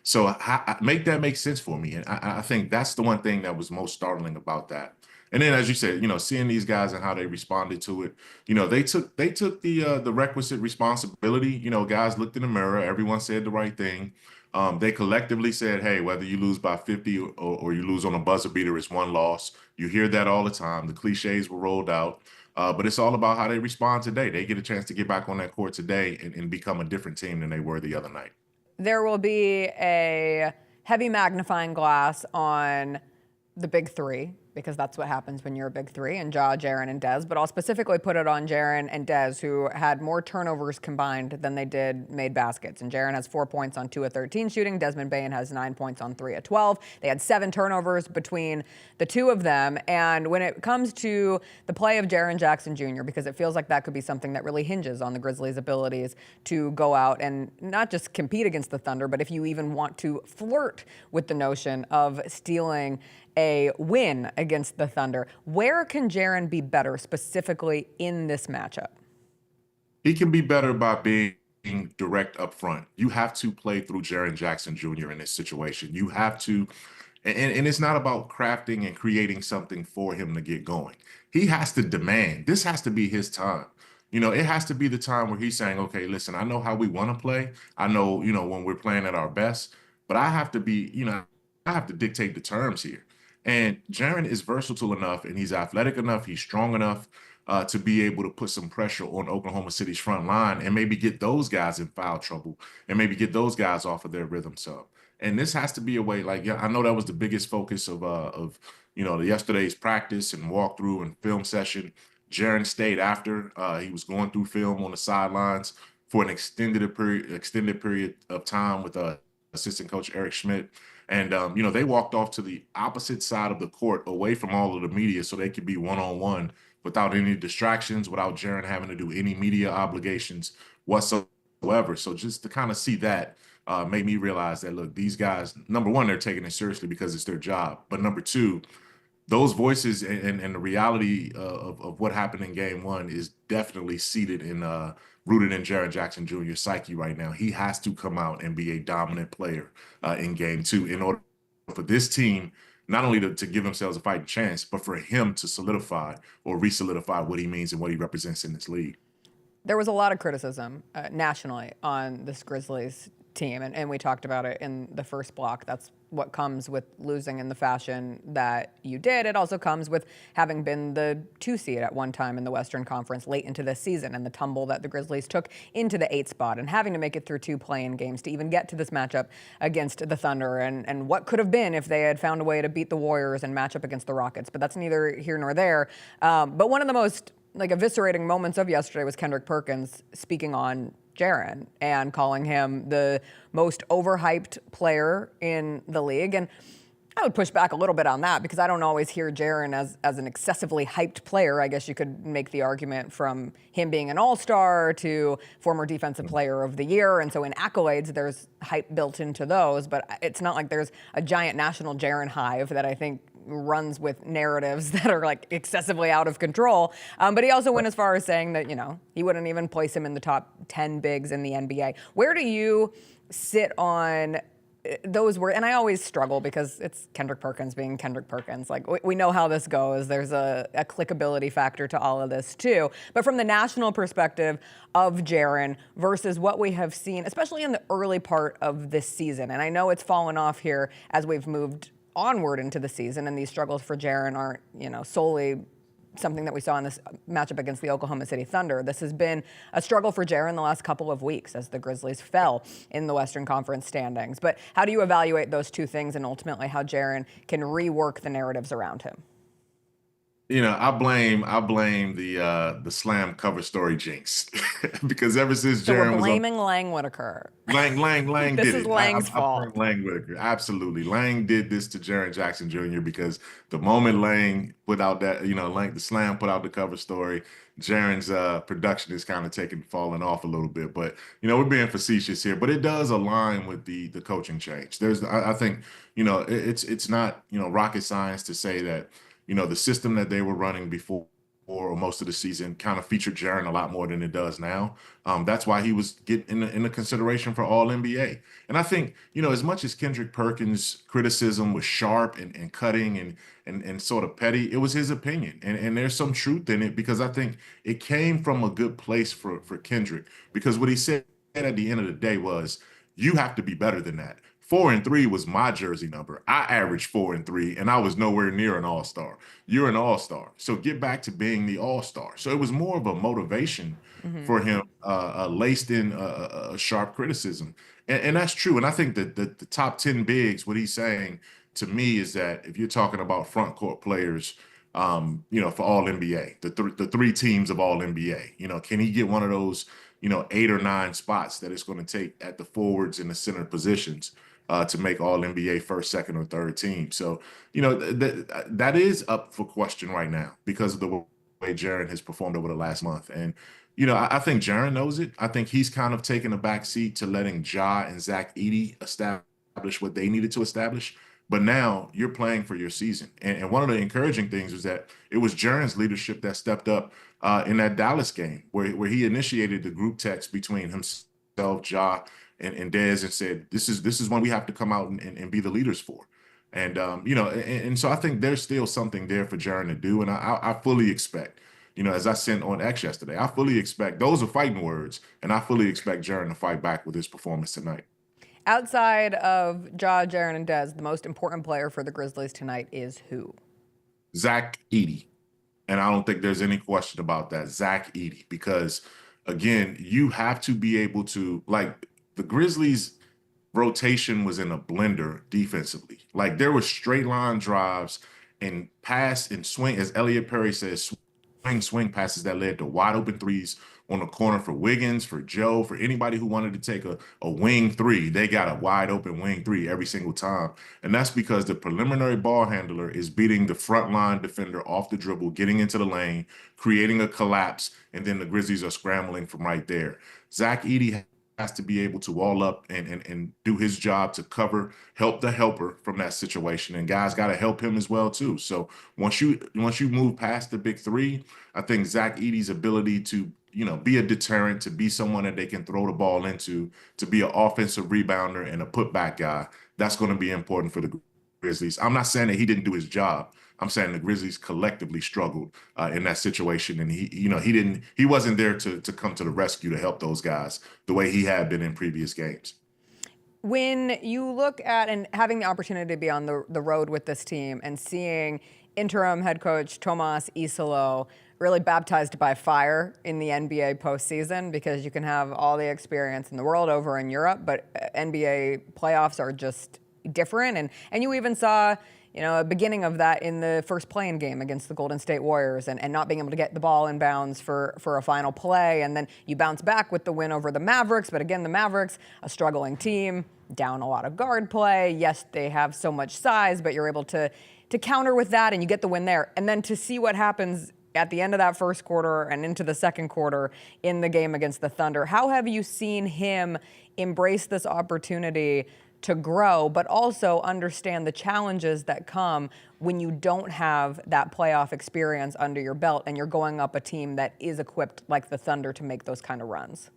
So make that make sense for me. And I think that's the one thing that was most startling about that. And then, as you said, seeing these guys and how they responded to it, they took the requisite responsibility. Guys looked in the mirror, everyone said the right thing. They collectively said, hey, whether you lose by 50 or you lose on a buzzer beater, it's one loss. You hear that all the time. The cliches were rolled out. But it's all about how they respond today. They get a chance to get back on that court today and become a different team than they were the other night. There will be a heavy magnifying glass on the big three, because that's what happens when you're a big three, and Ja, Jaren, and Dez. But I'll specifically put it on Jaren and Dez, who had more turnovers combined than they did made baskets. And Jaren has 4 points on 2 of 13 shooting. Desmond Bane has 9 points on 3 of 12. They had 7 turnovers between the two of them. And when it comes to the play of Jaren Jackson Jr., because it feels like that could be something that really hinges on the Grizzlies' abilities to go out and not just compete against the Thunder, but if you even want to flirt with the notion of stealing a win against the Thunder, where can Jaren be better specifically in this matchup? He can be better by being direct up front. You have to play through Jaren Jackson Jr. in this situation. You have to, and it's not about crafting and creating something for him to get going. He has to demand. This has to be his time. It has to be the time where he's saying, okay, listen, I know how we want to play. I know, when we're playing at our best, but I have to be, I have to dictate the terms here. And Jaren is versatile enough, and he's athletic enough, he's strong enough to be able to put some pressure on Oklahoma City's front line and maybe get those guys in foul trouble and maybe get those guys off of their rhythm sub. And this has to be a way, I know that was the biggest focus of yesterday's practice and walkthrough and film session. Jaren stayed after. He was going through film on the sidelines for an extended period of time with assistant coach Eric Schmidt. And, they walked off to the opposite side of the court away from all of the media so they could be one-on-one without any distractions, without Jaren having to do any media obligations whatsoever. So just to kind of see that made me realize that, look, these guys, number one, they're taking it seriously because it's their job. But number two, those voices and the reality of what happened in game one is definitely seated in rooted in Jaren Jackson Jr.'s psyche right now. He has to come out and be a dominant player in game two in order for this team not only to give themselves a fighting chance, but for him to solidify or re-solidify what he means and what he represents in this league. There was a lot of criticism nationally on this Grizzlies team, and we talked about it in the first block. That's what comes with losing in the fashion that you did. It also comes with having been the 2 seed at one time in the Western Conference late into this season, and the tumble that the Grizzlies took into the 8th spot and having to make it through 2 play-in games to even get to this matchup against the Thunder, and what could have been if they had found a way to beat the Warriors and match up against the Rockets. But that's neither here nor there. But one of the most eviscerating moments of yesterday was Kendrick Perkins speaking on Jaren and calling him the most overhyped player in the league. And I would push back a little bit on that because I don't always hear Jaren as an excessively hyped player. I guess you could make the argument from him being an all-star to former defensive player of the year. And so in accolades, there's hype built into those, but it's not like there's a giant national Jaren hive that I think runs with narratives that are excessively out of control. But he also went as far as saying that, he wouldn't even place him in the top 10 bigs in the NBA. Where do you sit on those words? And I always struggle because it's Kendrick Perkins being Kendrick Perkins. We know how this goes. There's a clickability factor to all of this too. But from the national perspective of Jaren versus what we have seen, especially in the early part of this season, and I know it's fallen off here as we've moved onward into the season, and these struggles for Jaren aren't, solely something that we saw in this matchup against the Oklahoma City Thunder. This has been a struggle for Jaren the last couple of weeks as the Grizzlies fell in the Western Conference standings. But how do you evaluate those two things and ultimately how Jaren can rework the narratives around him? I blame the slam cover story jinx because ever since so Jaren we're was blaming Lang Whitaker. Lang did it. This is Lang's fault. I blame Lang Whitaker. Absolutely. Lang did this to Jaren Jackson Jr. because the moment Lang put out that, the slam put out the cover story, Jaren's production is kind of falling off a little bit. But, we're being facetious here, but it does align with the coaching change. I think, it's not, rocket science to say that, the system that they were running before or most of the season kind of featured Jaren a lot more than it does now. That's why he was getting in the consideration for All NBA. And I think, as much as Kendrick Perkins' criticism was sharp and cutting and sort of petty, it was his opinion. And there's some truth in it, because I think it came from a good place for Kendrick, because what he said at the end of the day was, you have to be better than that. 4-3 was my jersey number. I averaged 4-3, and I was nowhere near an all-star. You're an all-star, so get back to being the all-star. So it was more of a motivation for him, laced in a sharp criticism, and that's true. And I think that the top 10 bigs, what he's saying to me is that if you're talking about front court players, for All NBA, the three teams of All NBA, can he get one of those, 8 or 9 spots that it's going to take at the forwards and the center positions to make All NBA first, second, or third team? So, that is up for question right now because of the way Jaren has performed over the last month. And, I think Jaren knows it. I think he's kind of taken a back seat to letting Ja and Zach Edey establish what they needed to establish. But now you're playing for your season. And one of the encouraging things was that it was Jaren's leadership that stepped up in that Dallas game where he initiated the group text between himself, Ja, and Dez, and said, this is one we have to come out and be the leaders for. And, and so I think there's still something there for Jaren to do. And I fully expect, as I sent on X yesterday, I fully expect, those are fighting words, and I fully expect Jaren to fight back with his performance tonight. Outside of Ja, Jaren, and Dez, the most important player for the Grizzlies tonight is who? Zach Edey. And I don't think there's any question about that, Zach Edey, because, again, you have to be able to, like, the Grizzlies' rotation was in a blender defensively. Like, there were straight line drives and pass and swing, as Elliot Perry says, swing passes that led to wide open threes on the corner for Wiggins, for Joe, for anybody who wanted to take a wing three. They got a wide open wing three every single time. And that's because the preliminary ball handler is beating the front line defender off the dribble, getting into the lane, creating a collapse, and then the Grizzlies are scrambling from right there. Zach Edey has to be able to wall up and do his job to help the helper from that situation. And guys got to help him as well too. So once you move past the big three, I think Zach Edey's ability to, be a deterrent, to be someone that they can throw the ball into, to be an offensive rebounder and a putback guy, that's going to be important for the Grizzlies. I'm not saying that he didn't do his job. I'm saying the Grizzlies collectively struggled in that situation, and he wasn't there to come to the rescue to help those guys the way he had been in previous games. When you look at and having the opportunity to be on the road with this team and seeing interim head coach Tuomas Iisalo really baptized by fire in the NBA postseason, because you can have all the experience in the world over in Europe, but NBA playoffs are just different, and you even saw a beginning of that in the first play-in game against the Golden State Warriors and not being able to get the ball in bounds for a final play. And then you bounce back with the win over the Mavericks. But again, the Mavericks, a struggling team, down a lot of guard play. Yes, they have so much size, but you're able to counter with that and you get the win there. And then to see what happens at the end of that first quarter and into the second quarter in the game against the Thunder, how have you seen him embrace this opportunity to grow, but also understand the challenges that come when you don't have that playoff experience under your belt and you're going up a team that is equipped like the Thunder to make those kind of runs?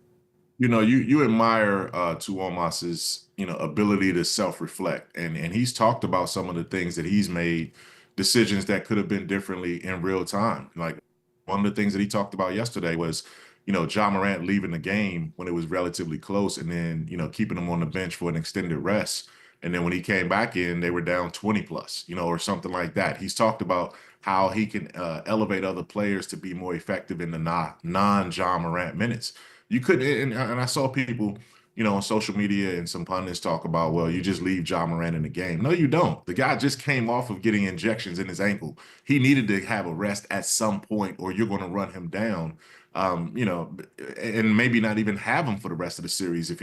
You admire Tuomas's ability to self-reflect, and he's talked about some of the things that he's made decisions that could have been differently in real time. Like, one of the things that he talked about yesterday was Ja Morant leaving the game when it was relatively close, and then, keeping him on the bench for an extended rest. And then when he came back in, they were down 20 plus, or something like that. He's talked about how he can elevate other players to be more effective in the non-Ja Morant minutes. You could, and I saw people, on social media and some pundits talk about, well, you just leave Ja Morant in the game. No, you don't. The guy just came off of getting injections in his ankle. He needed to have a rest at some point, or you're going to run him down. And maybe not even have him for the rest of the series if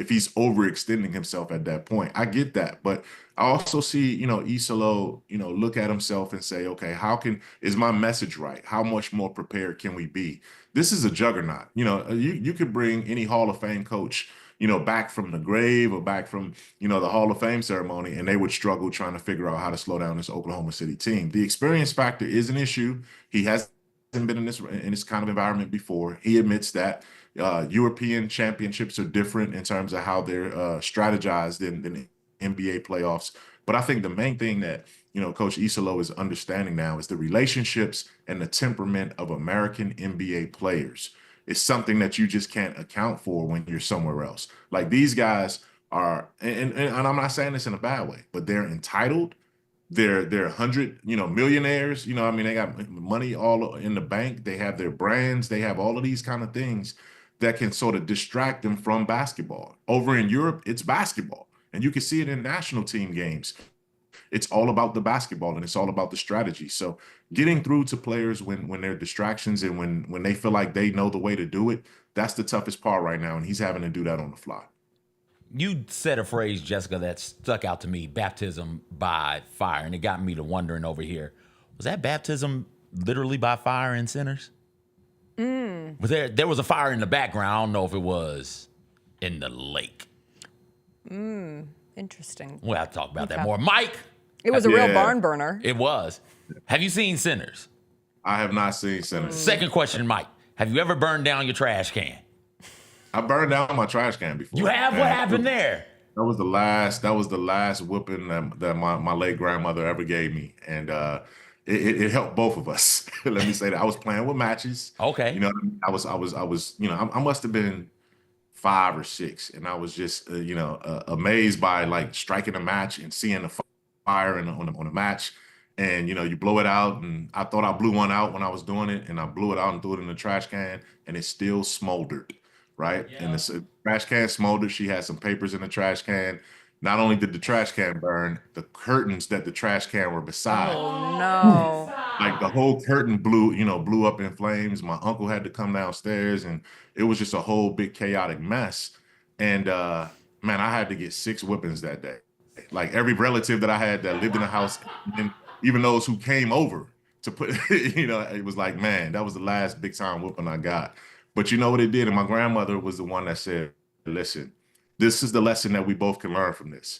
he's overextending himself at that point. I get that, but I also see Iisalo look at himself and say, okay, is my message right? How much more prepared can we be? This is a juggernaut. You could bring any Hall of Fame coach back from the grave or back from the Hall of Fame ceremony, and they would struggle trying to figure out how to slow down this Oklahoma City team. The experience factor is an issue. He has been in this kind of environment before. He admits that European championships are different in terms of how they're strategized than NBA playoffs. But I think the main thing that Coach Iisalo is understanding now is the relationships and the temperament of American NBA players. It's something that you just can't account for when you're somewhere else. Like these guys are, and I'm not saying this in a bad way, but they're entitled. They're 100, millionaires. They got money all in the bank. They have their brands. They have all of these kind of things that can sort of distract them from basketball. Over in Europe, it's basketball, and you can see it in national team games. It's all about the basketball, and it's all about the strategy. So getting through to players when they're distractions and when they feel like they know the way to do it, that's the toughest part right now, and he's having to do that on the fly. You said a phrase, Jessica, that stuck out to me, baptism by fire, and it got me to wondering over here, was that baptism literally by fire in Sinners? Was there was a fire in the background. I don't know if it was in the lake. Interesting. We'll have to talk about that more. Mike! It was a real barn burner. It was. Have you seen Sinners? I have not seen Sinners. Second question, Mike. Have you ever burned down your trash can? I burned down my trash can before. You have? What happened there? That was the last whooping that my late grandmother ever gave me, and it helped both of us. Let me say that. I was playing with matches. Okay. I was I must have been 5 or 6, and I was just amazed by like striking a match and seeing the fire on a match, and you blow it out, and I thought I blew one out when I was doing it, and I blew it out and threw it in the trash can, and it still smoldered. Right. Yeah. And the trash can smoldered. She had some papers in the trash can. Not only did the trash can burn, the curtains that the trash can were beside. Oh, no. Like the whole curtain blew up in flames. My uncle had to come downstairs, and it was just a whole big chaotic mess. And man, I had to get 6 whippings that day. Like every relative that I had that lived in the house, and even those who came over to put, it was like, man, that was the last big time whooping I got. But you know what it did? And my grandmother was the one that said, listen, this is the lesson that we both can learn from this.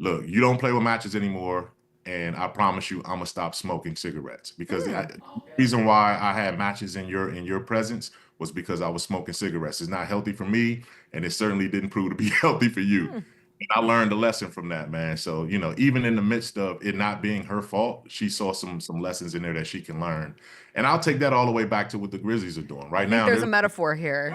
Look, you don't play with matches anymore, and I promise you I'm going to stop smoking cigarettes. Because the reason why I had matches in your presence was because I was smoking cigarettes. It's not healthy for me, and it certainly didn't prove to be healthy for you. And I learned a lesson from that, man. So, even in the midst of it not being her fault, she saw some lessons in there that she can learn. And I'll take that all the way back to what the Grizzlies are doing right now. There's a metaphor here.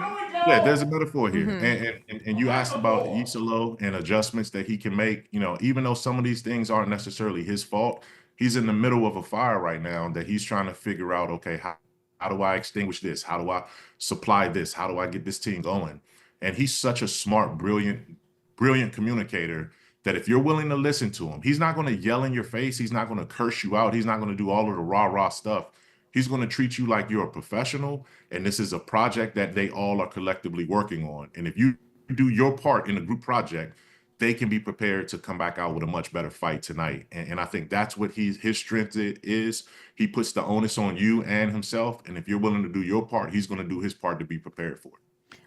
Yeah, there's a metaphor here. And you asked about Iisalo and adjustments that he can make. Even though some of these things aren't necessarily his fault, he's in the middle of a fire right now that he's trying to figure out, okay, how do I extinguish this? How do I supply this? How do I get this team going? And he's such a smart, brilliant communicator that if you're willing to listen to him, he's not going to yell in your face. He's not going to curse you out. He's not going to do all of the rah-rah stuff. He's going to treat you like you're a professional, and this is a project that they all are collectively working on. And if you do your part in a group project, they can be prepared to come back out with a much better fight tonight. And I think that's what his strength is. He puts the onus on you and himself, and if you're willing to do your part, he's going to do his part to be prepared for it.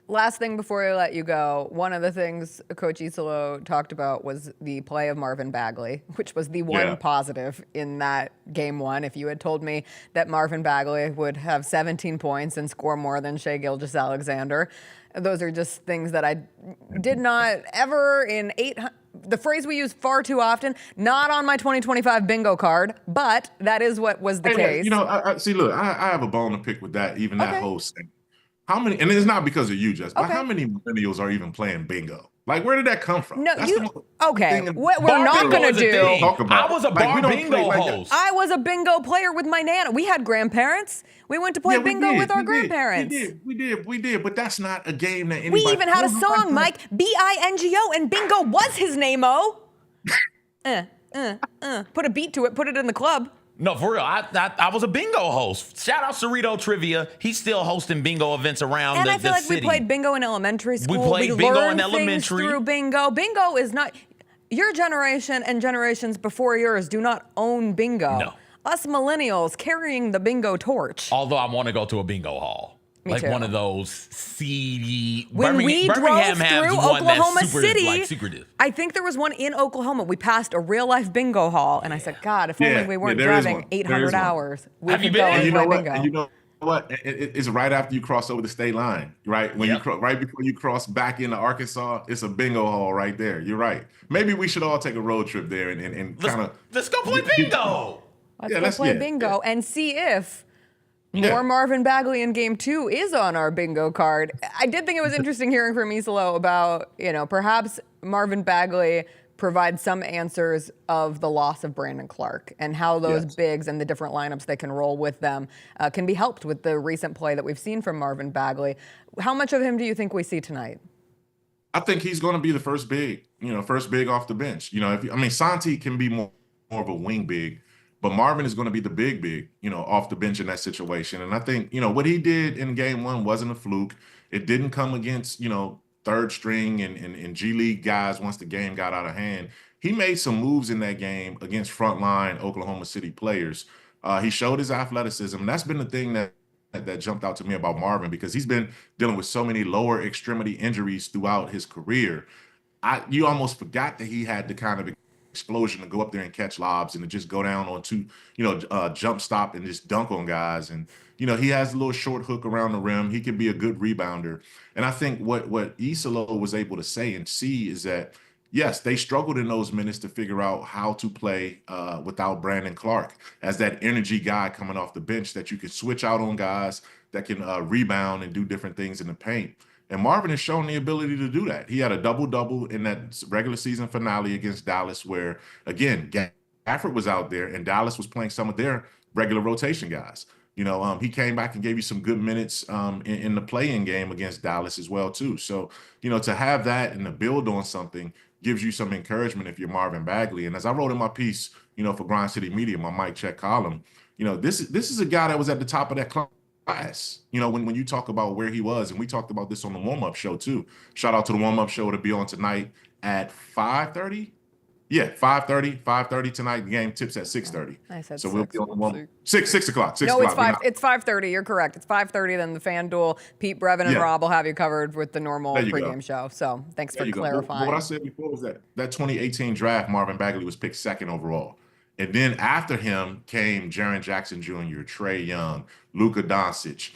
Last thing before I let you go, one of the things Coach Iisalo talked about was the play of Marvin Bagley, which was the one positive in that game one. If you had told me that Marvin Bagley would have 17 points and score more than Shai Gilgeous-Alexander, those are just things that I did not ever the phrase we use far too often, not on my 2025 bingo card, but that is what was the case. I have a bone to pick with that, even that whole thing. How many, and it's not because of you, Jess, but how many millennials are even playing bingo? Like, where did that come from? No, what we're not going to do. I was a bar bingo host. I was a bingo player with my nana. We had grandparents. We went to play bingo with our grandparents. We did, but that's not a game that anybody. We even had a song, Mike, B-I-N-G-O, and bingo was his name-o. Put a beat to it, put it in the club. No, for real. I was a bingo host. Shout out Cerrito Trivia. He's still hosting bingo events around the city. And I feel like we played bingo in elementary school. We played bingo in elementary. Things through bingo. Bingo is not... Your generation and generations before yours do not own bingo. No. Us millennials carrying the bingo torch. Although I want to go to a bingo hall. Me too. One of those seedy. When we drove through Oklahoma City, secretive. I think there was one in Oklahoma. We passed a real life bingo hall, and I said, God, if only we weren't driving 800 hours, we could go and play bingo. what? It's right after you cross over the state line, right? When you right before you cross back into Arkansas, it's a bingo hall right there. You're right. Maybe we should all take a road trip there and kind of let's go play bingo. Let's play bingo and see if more Marvin Bagley in Game 2 is on our bingo card. I did think it was interesting hearing from Iisalo about, perhaps Marvin Bagley provide some answers of the loss of Brandon Clark and how those bigs and the different lineups they can roll with them can be helped with the recent play that we've seen from Marvin Bagley. How much of him do you think we see tonight? I think he's going to be the first big off the bench. Santi can be more of a wing big, but Marvin is going to be the big, off the bench in that situation. And I think, what he did in Game 1 wasn't a fluke. It didn't come against, third string and G League guys once the game got out of hand. He made some moves in that game against frontline Oklahoma City players. He showed his athleticism. That's been the thing that jumped out to me about Marvin, because he's been dealing with so many lower extremity injuries throughout his career. You almost forgot that he had the kind of explosion to go up there and catch lobs and to just go down on two, jump stop and just dunk on guys. And, he has a little short hook around the rim. He can be a good rebounder. And I think what Iisalo was able to say and see is that, yes, they struggled in those minutes to figure out how to play without Brandon Clark as that energy guy coming off the bench that you can switch out on guys that can rebound and do different things in the paint. And Marvin has shown the ability to do that. He had a double-double in that regular season finale against Dallas where, again, Gafford was out there and Dallas was playing some of their regular rotation guys. He came back and gave you some good minutes in the play-in game against Dallas as well, too. So, to have that and to build on something gives you some encouragement if you're Marvin Bagley. And as I wrote in my piece, for Grind City Media, my Mike Check column, this is a guy that was at the top of that class. When you talk about where he was, and we talked about this on the warm-up show, too. Shout out to the warm-up show to be on tonight at 5:30. Yeah, 5:30 tonight. The game tips at 6:30. I said so we'll be on the warm-up. 6 o'clock. No, it's 5. It's 5:30. You're correct. It's 5:30. Then the FanDuel, Pete, Brevin, and Rob will have you covered with the normal pregame show. So thanks for clarifying. What I said before was that 2018 draft, Marvin Bagley was picked 2nd overall. And then after him came Jaren Jackson Jr., Trae Young, Luka Doncic,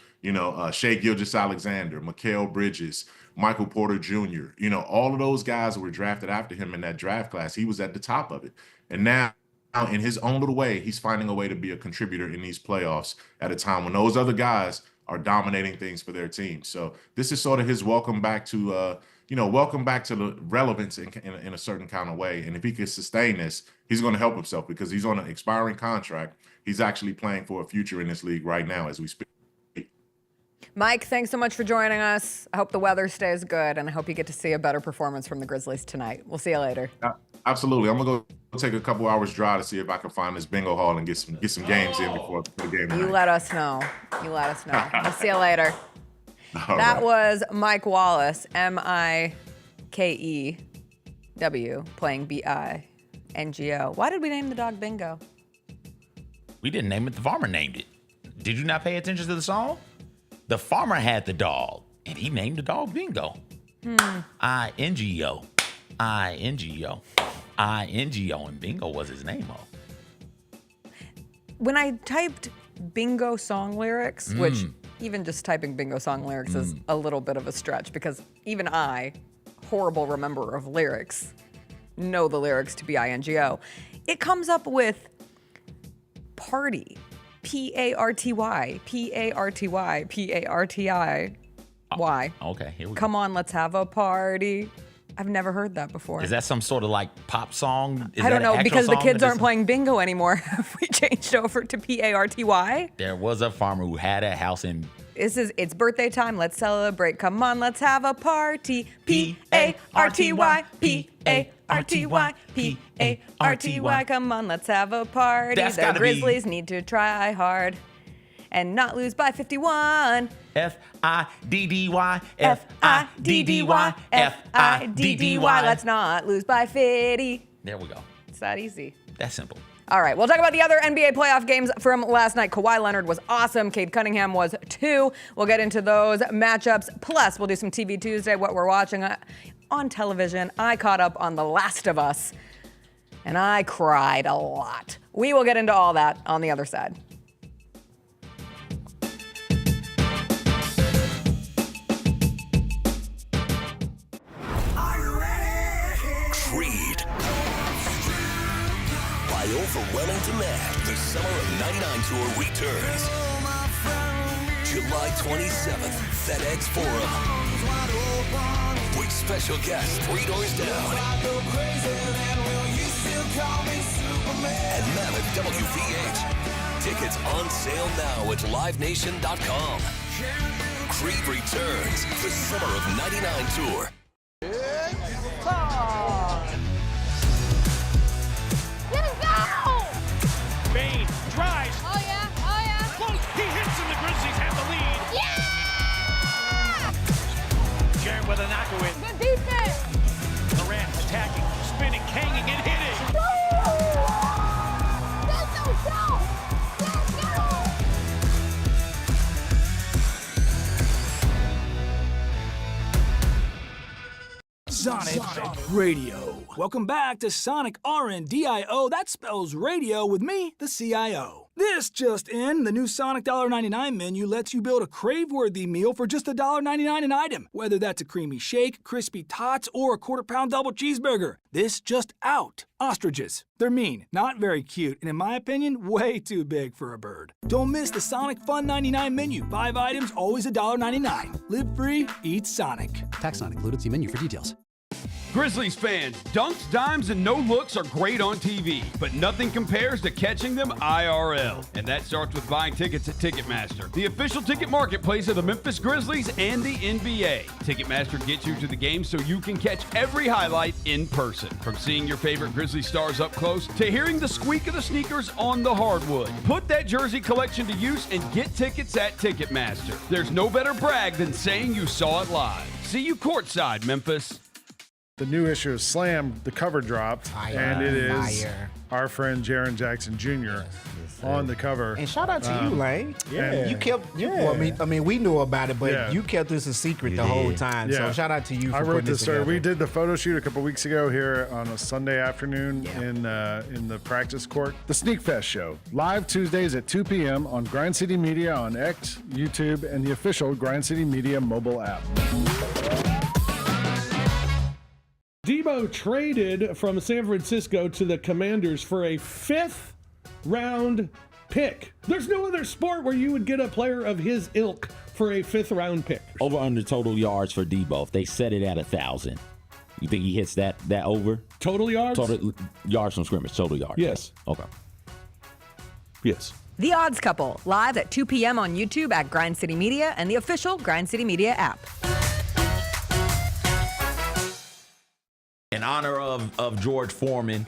Shai Gilgeous-Alexander, Mikal Bridges, Michael Porter Jr., all of those guys were drafted after him in that draft class. He was at the top of it. And now, in his own little way, he's finding a way to be a contributor in these playoffs at a time when those other guys are dominating things for their team. So this is sort of his welcome back to the relevance in a certain kind of way. And if he can sustain this, he's going to help himself because he's on an expiring contract. He's actually playing for a future in this league right now as we speak. Mike, thanks so much for joining us. I hope the weather stays good, and I hope you get to see a better performance from the Grizzlies tonight. We'll see you later. Absolutely. I'm going to go take a couple hours drive to see if I can find this bingo hall and get some games in before the game tonight. You let us know. We'll see you later. That was Mike Wallace, M-I-K-E-W, playing B-I-N-G-O. Why did we name the dog Bingo? We didn't name it. The farmer named it. Did you not pay attention to the song? The farmer had the dog, and he named the dog Bingo. I-N-G-O. I-N-G-O. I-N-G-O, and Bingo was his name. When I typed Bingo song lyrics, which even just typing Bingo song lyrics is a little bit of a stretch because even I, horrible rememberer of lyrics, know the lyrics to B-I-N-G-O. It comes up with party. P-A-R-T-Y, P-A-R-T-Y, P-A-R-T-I-Y. Okay, here we go. Come on, let's have a party. I've never heard that before. Is that some sort of like pop song? I don't know, because the kids aren't playing bingo anymore. Have we changed over to P-A-R-T-Y? There was a farmer who had a house in... It's birthday time. Let's celebrate. Come on, let's have a party. P-A-R-T-Y, P-A-R-T-Y, P-A-R-T-Y. Come on, let's have a party. The Grizzlies need to try hard and not lose by 51. F-I-D-D-Y, F-I-D-D-Y, F-I-D-D-Y. Let's not lose by 50. There we go. It's that easy. That's simple. All right, we'll talk about the other NBA playoff games from last night. Kawhi Leonard was awesome. Cade Cunningham was too. We'll get into those matchups. Plus, we'll do some TV Tuesday, what we're watching on television. I caught up on The Last of Us, and I cried a lot. We will get into all that on the other side. overwhelming demand, the Summer of '99 tour returns. July 27th, FedEx Forum. With special guests 3 doors down. And Mammoth WVH. Tickets on sale now at livenation.com. Creed returns, the Summer of '99 tour. Bain drives. Oh yeah, oh yeah. Close. He hits and the Grizzlies have the lead. Yeah! Jared with a knockaway. Good defense. Durant attacking, spinning, hanging, and hitting. Let's go! Let's go! Sonic Radio. Welcome back to Sonic RNDIO. That spells radio with me, the CIO. This just in, the new Sonic $1.99 menu lets you build a crave-worthy meal for just $1.99 an item, whether that's a creamy shake, crispy tots, or a quarter-pound double cheeseburger. This just out. Ostriches. They're mean, not very cute, and in my opinion, way too big for a bird. Don't miss the Sonic Fun 99 menu. 5 items, always $1.99. Live free, eat Sonic. Tax not included. See menu for details. Grizzlies fans, dunks, dimes, and no-looks are great on TV, but nothing compares to catching them IRL. And that starts with buying tickets at Ticketmaster, the official ticket marketplace of the Memphis Grizzlies and the NBA. Ticketmaster gets you to the game so you can catch every highlight in person. From seeing your favorite Grizzly stars up close to hearing the squeak of the sneakers on the hardwood. Put that jersey collection to use and get tickets at Ticketmaster. There's no better brag than saying you saw it live. See you courtside, Memphis. The new issue of Slam, the cover dropped, and it is our friend Jaren Jackson Jr. on the cover. And shout out to you, Lane. Yeah. You kept, well, I mean, we knew about it, but you kept this a secret the whole time. So shout out to you for I wrote putting this story. together. We did the photo shoot a couple weeks ago here on a Sunday afternoon in the practice court. The Sneak Fest show, live Tuesdays at 2 p.m. on Grind City Media on X, YouTube, and the official Grind City Media mobile app. Debo traded from San Francisco to the Commanders for a 5th round pick. There's no other sport where you would get a player of his ilk for a 5th round pick. Over under total yards for Debo. If they set it at 1,000, you think he hits that over? Total yards? Total yards from scrimmage. Total yards. Yes. Okay. Yes. The Odds Couple, live at 2 p.m. on YouTube at Grind City Media and the official Grind City Media app. In honor of George Foreman,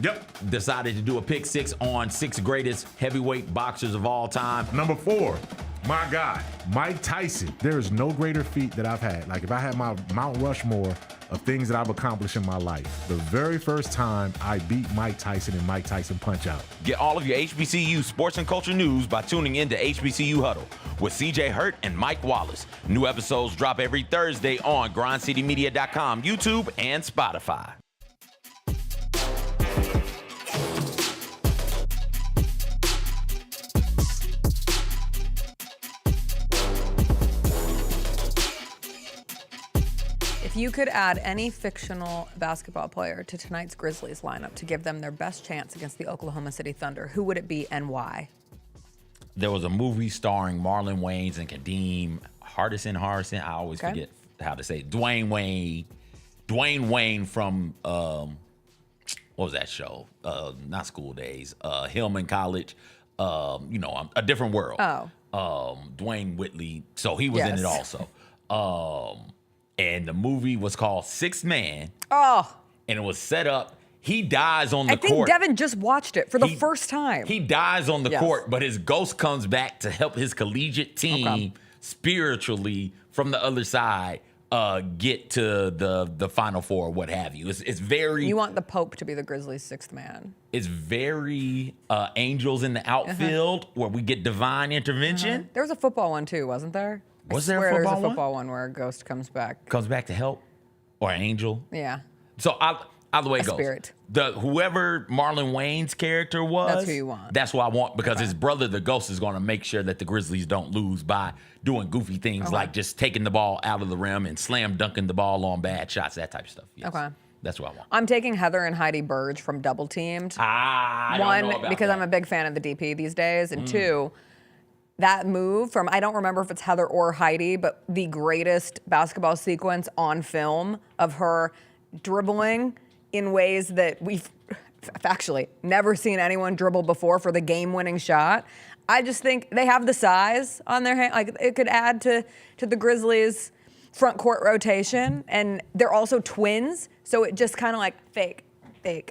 decided to do a pick 6 on 6 greatest heavyweight boxers of all time. Number 4, my guy, Mike Tyson. There is no greater feat that I've had. Like if I had my Mount Rushmore of things that I've accomplished in my life, the very first time I beat Mike Tyson in Mike Tyson Punch-Out. Get all of your HBCU sports and culture news by tuning in to HBCU Huddle with CJ Hurt and Mike Wallace. New episodes drop every Thursday on grindcitymedia.com, YouTube, and Spotify. If you could add any fictional basketball player to tonight's Grizzlies lineup to give them their best chance against the Oklahoma City Thunder, who would it be and why? There was a movie starring Marlon Wayans and Kadeem Hardison. I always forget how to say it. Dwayne Wayne from, what was that show? Not School Days. Hillman College. A Different World. Dwayne Whitley. So he was in it also. And the movie was called Sixth Man. Oh. And it was set up. He dies on the I think court. Devin just watched it for the first time. He dies on the court, but his ghost comes back to help his collegiate team spiritually from the other side get to the Final Four, what have you. It's very... You want the Pope to be the Grizzlies' 6th man. It's very Angels in the Outfield, where we get divine intervention. There was a football one too, wasn't there? Was there a football There's a football one where a ghost comes back. Comes back to help? Or an angel? Yeah. So either way it goes. Spirit. Whoever Marlon Wayne's character was, That's who you want. That's who I want, because his brother, the ghost, is going to make sure that the Grizzlies don't lose by doing goofy things like just taking the ball out of the rim and slam dunking the ball on bad shots, that type of stuff. Yes. Okay. That's what I want. I'm taking Heather and Heidi Burge from Double Teamed. I don't know One, about because that. I'm a big fan of the DP these days, and two, that move from, I don't remember if it's Heather or Heidi, but the greatest basketball sequence on film of her dribbling in ways that we've actually never seen anyone dribble before for the game-winning shot. I just think they have the size on their hand. Like, it could add to the Grizzlies' front court rotation, and they're also twins, so it just kind of like fake. You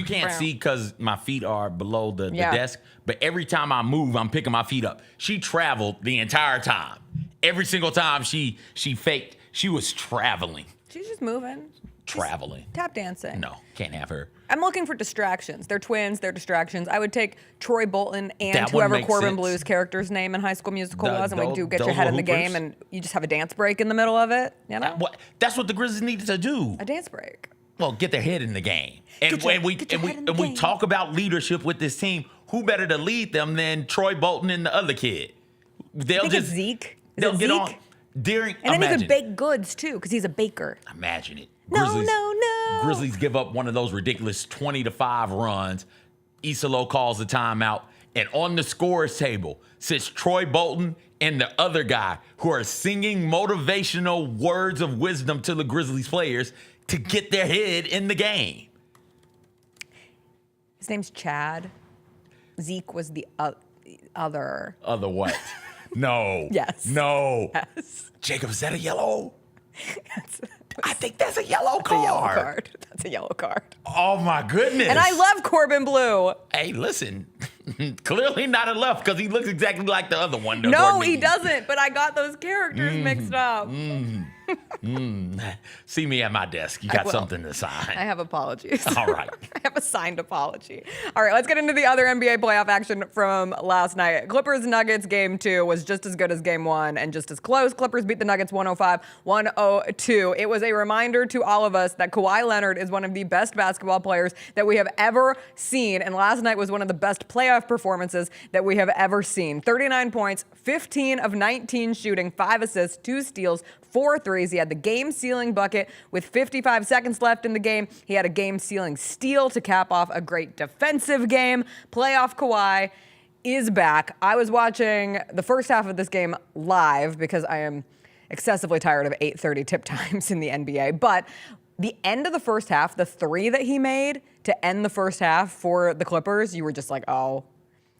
can't see because my feet are below the desk, but every time I move, I'm picking my feet up. She traveled the entire time. Every single time she faked, she was traveling. She's just moving. Traveling. Tap dancing. No, can't have her. I'm looking for distractions. They're twins, they're distractions. I would take Troy Bolton and That would whoever make Corbin sense. Blue's character's name in High School Musical was, and we do get those your head were in the hoopers. game, and you just have a dance break in the middle of it, you know? That's what the Grizzlies needed to do. A dance break. Well, get their head in the game. And when we talk about leadership with this team, who better to lead them than Troy Bolton and the other kid? They'll It's Zeke. Is they'll it get Zeke? on during. And then he imagine, could bake goods too, because he's a baker. imagine it. No. Grizzlies give up one of those ridiculous 20-5 runs. Iisalo calls the timeout, and on the scorer's table sits Troy Bolton and the other guy who are singing motivational words of wisdom to the Grizzlies players to get their head in the game. His name's Chad. Zeke was the other. Other what? No. Yes. No. Yes. Jacob, is that a yellow? I think that's a yellow card. That's a yellow card. Oh, my goodness. And I love Corbin Blue. Hey, listen. Clearly not enough because he looks exactly like the other one. No, he doesn't, but I got those characters mixed up. See me at my desk. You I got will. something to sign. I have apologies. All right. I have a signed apology. All right, let's get into the other NBA playoff action from last night. Clippers-Nuggets game 2 was just as good as game 1 and just as close. Clippers beat the Nuggets 105-102. It was a reminder to all of us that Kawhi Leonard is one of the best basketball players that we have ever seen, and last night was one of the best playoff performances that we have ever seen. 39 points, 15 of 19 shooting, 5 assists, 2 steals, 4 threes. He had the game-sealing bucket with 55 seconds left in the game. He had a game-sealing steal to cap off a great defensive game. Playoff Kawhi is back. I was watching the first half of this game live because I am excessively tired of 8:30 tip times in the NBA. But the end of the first half, the 3 that he made to end the first half for the Clippers, you were just like, oh,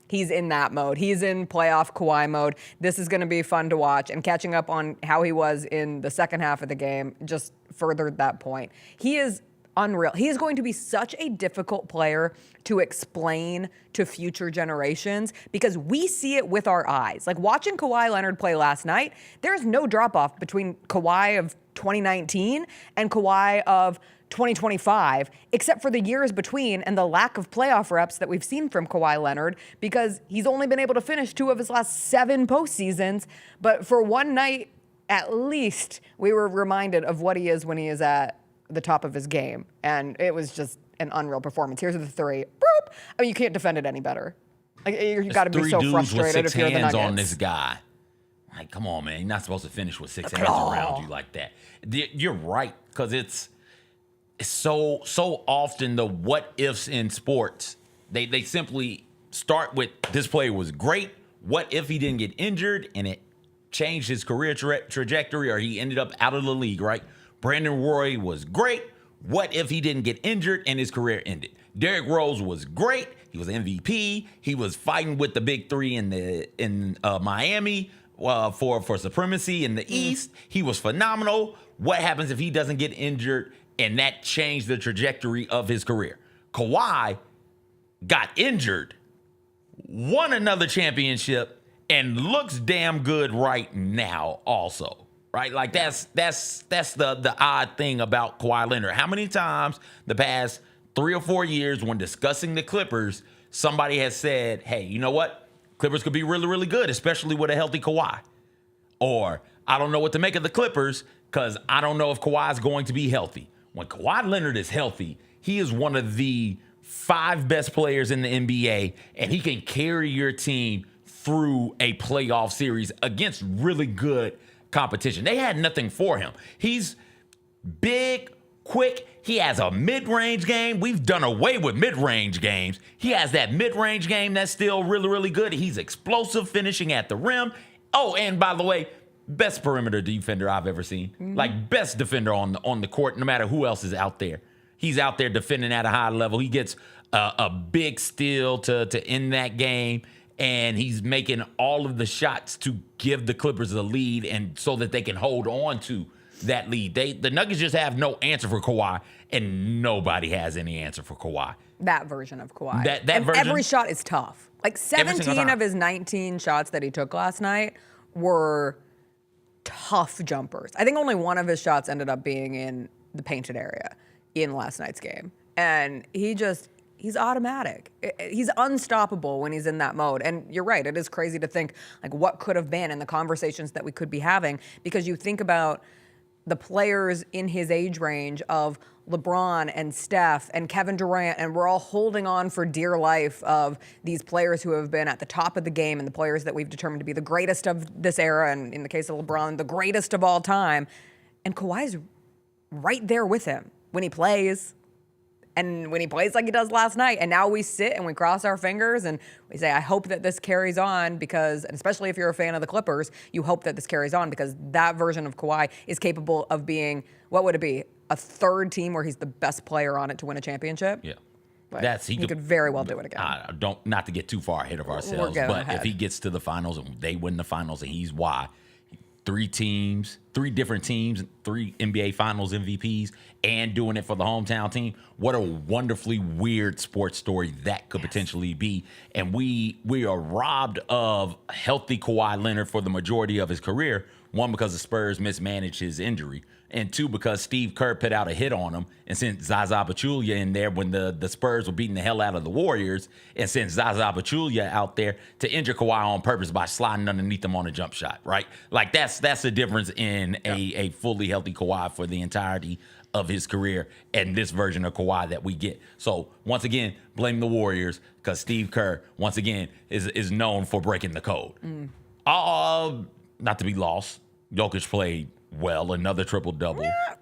he's in that mode. He's in playoff Kawhi mode. This is going to be fun to watch. And catching up on how he was in the second half of the game just furthered that point. He is unreal. He is going to be such a difficult player to explain to future generations because we see it with our eyes. Like watching Kawhi Leonard play last night, there's no drop-off between Kawhi of 2019 and Kawhi of 2025, except for the years between and the lack of playoff reps that we've seen from Kawhi Leonard because he's only been able to finish 2 of his last 7 postseasons. But for one night, at least, we were reminded of what he is when he is at the top of his game. And it was just an unreal performance. Here's the 3. Boop. I mean, you can't defend it any better. Like, you got to be so frustrated if you're the hands Nuggets. on this guy. Like, come on, man. You're not supposed to finish with 6 hands around you like that. You're right, because it's so often the what ifs in sports. They simply start with this player was great. What if he didn't get injured and it changed his career trajectory or he ended up out of the league, right? Brandon Roy was great. What if he didn't get injured and his career ended? Derrick Rose was great. He was MVP. He was fighting with the big 3 in Miami for supremacy in the East. He was phenomenal. What happens if he doesn't get injured and that changed the trajectory of his career? Kawhi got injured, won another championship, and looks damn good right now also. Right? Like that's the odd thing about Kawhi Leonard. How many times the past 3 or 4 years when discussing the Clippers, somebody has said, hey, you know what? Clippers could be really, really good, especially with a healthy Kawhi. Or I don't know what to make of the Clippers because I don't know if Kawhi is going to be healthy. When Kawhi Leonard is healthy, he is one of the 5 best players in the NBA, and he can carry your team through a playoff series against really good competition. They had nothing for him. He's Big, quick. He has a mid-range game. We've done away with mid-range games. He has that mid-range game that's still really, really good. He's explosive, finishing at the rim. Oh, and by the way, best perimeter defender I've ever seen. Like, best defender on the court, no matter who else is out there. He's out there defending at a high level. He gets a big steal to end that game, and he's making all of the shots to give the Clippers a lead and so that they can hold on to that lead. The Nuggets just have no answer for Kawhi, and nobody has any answer for Kawhi. That version of Kawhi. That and version. every shot is tough. Like 17 of his 19 shots that he took last night were tough jumpers. I think only one of his shots ended up being in the painted area in last night's game. And he's automatic. He's unstoppable when he's in that mode. And you're right, it is crazy to think like what could have been in the conversations that we could be having, because you think about the players in his age range of LeBron and Steph and Kevin Durant, and we're all holding on for dear life of these players who have been at the top of the game and the players that we've determined to be the greatest of this era, and in the case of LeBron, the greatest of all time. And Kawhi's right there with him when he plays. And when he plays like he does last night, and now we sit and we cross our fingers and we say, I hope that this carries on, because, and especially if you're a fan of the Clippers, you hope that this carries on, because that version of Kawhi is capable of being, what would it be, a third team where he's the best player on it to win a championship? Yeah. Like, he could very well do it again. Not to get too far ahead of ourselves, but ahead. if he gets to the finals and they win the finals and he's why, 3 different teams, 3 NBA Finals MVPs, and doing it for the hometown team. What a wonderfully weird sports story that could potentially be. And we are robbed of healthy Kawhi Leonard for the majority of his career. 1, because the Spurs mismanaged his injury, and 2, because Steve Kerr put out a hit on him and sent Zaza Pachulia in there when the Spurs were beating the hell out of the Warriors, and sent Zaza Pachulia out there to injure Kawhi on purpose by sliding underneath him on a jump shot, right? Like, that's the difference in a fully healthy Kawhi for the entirety of his career and this version of Kawhi that we get. So, once again, blame the Warriors, because Steve Kerr, once again, is known for breaking the code. Not to be lost, Jokic played well, another triple-double. Yeah,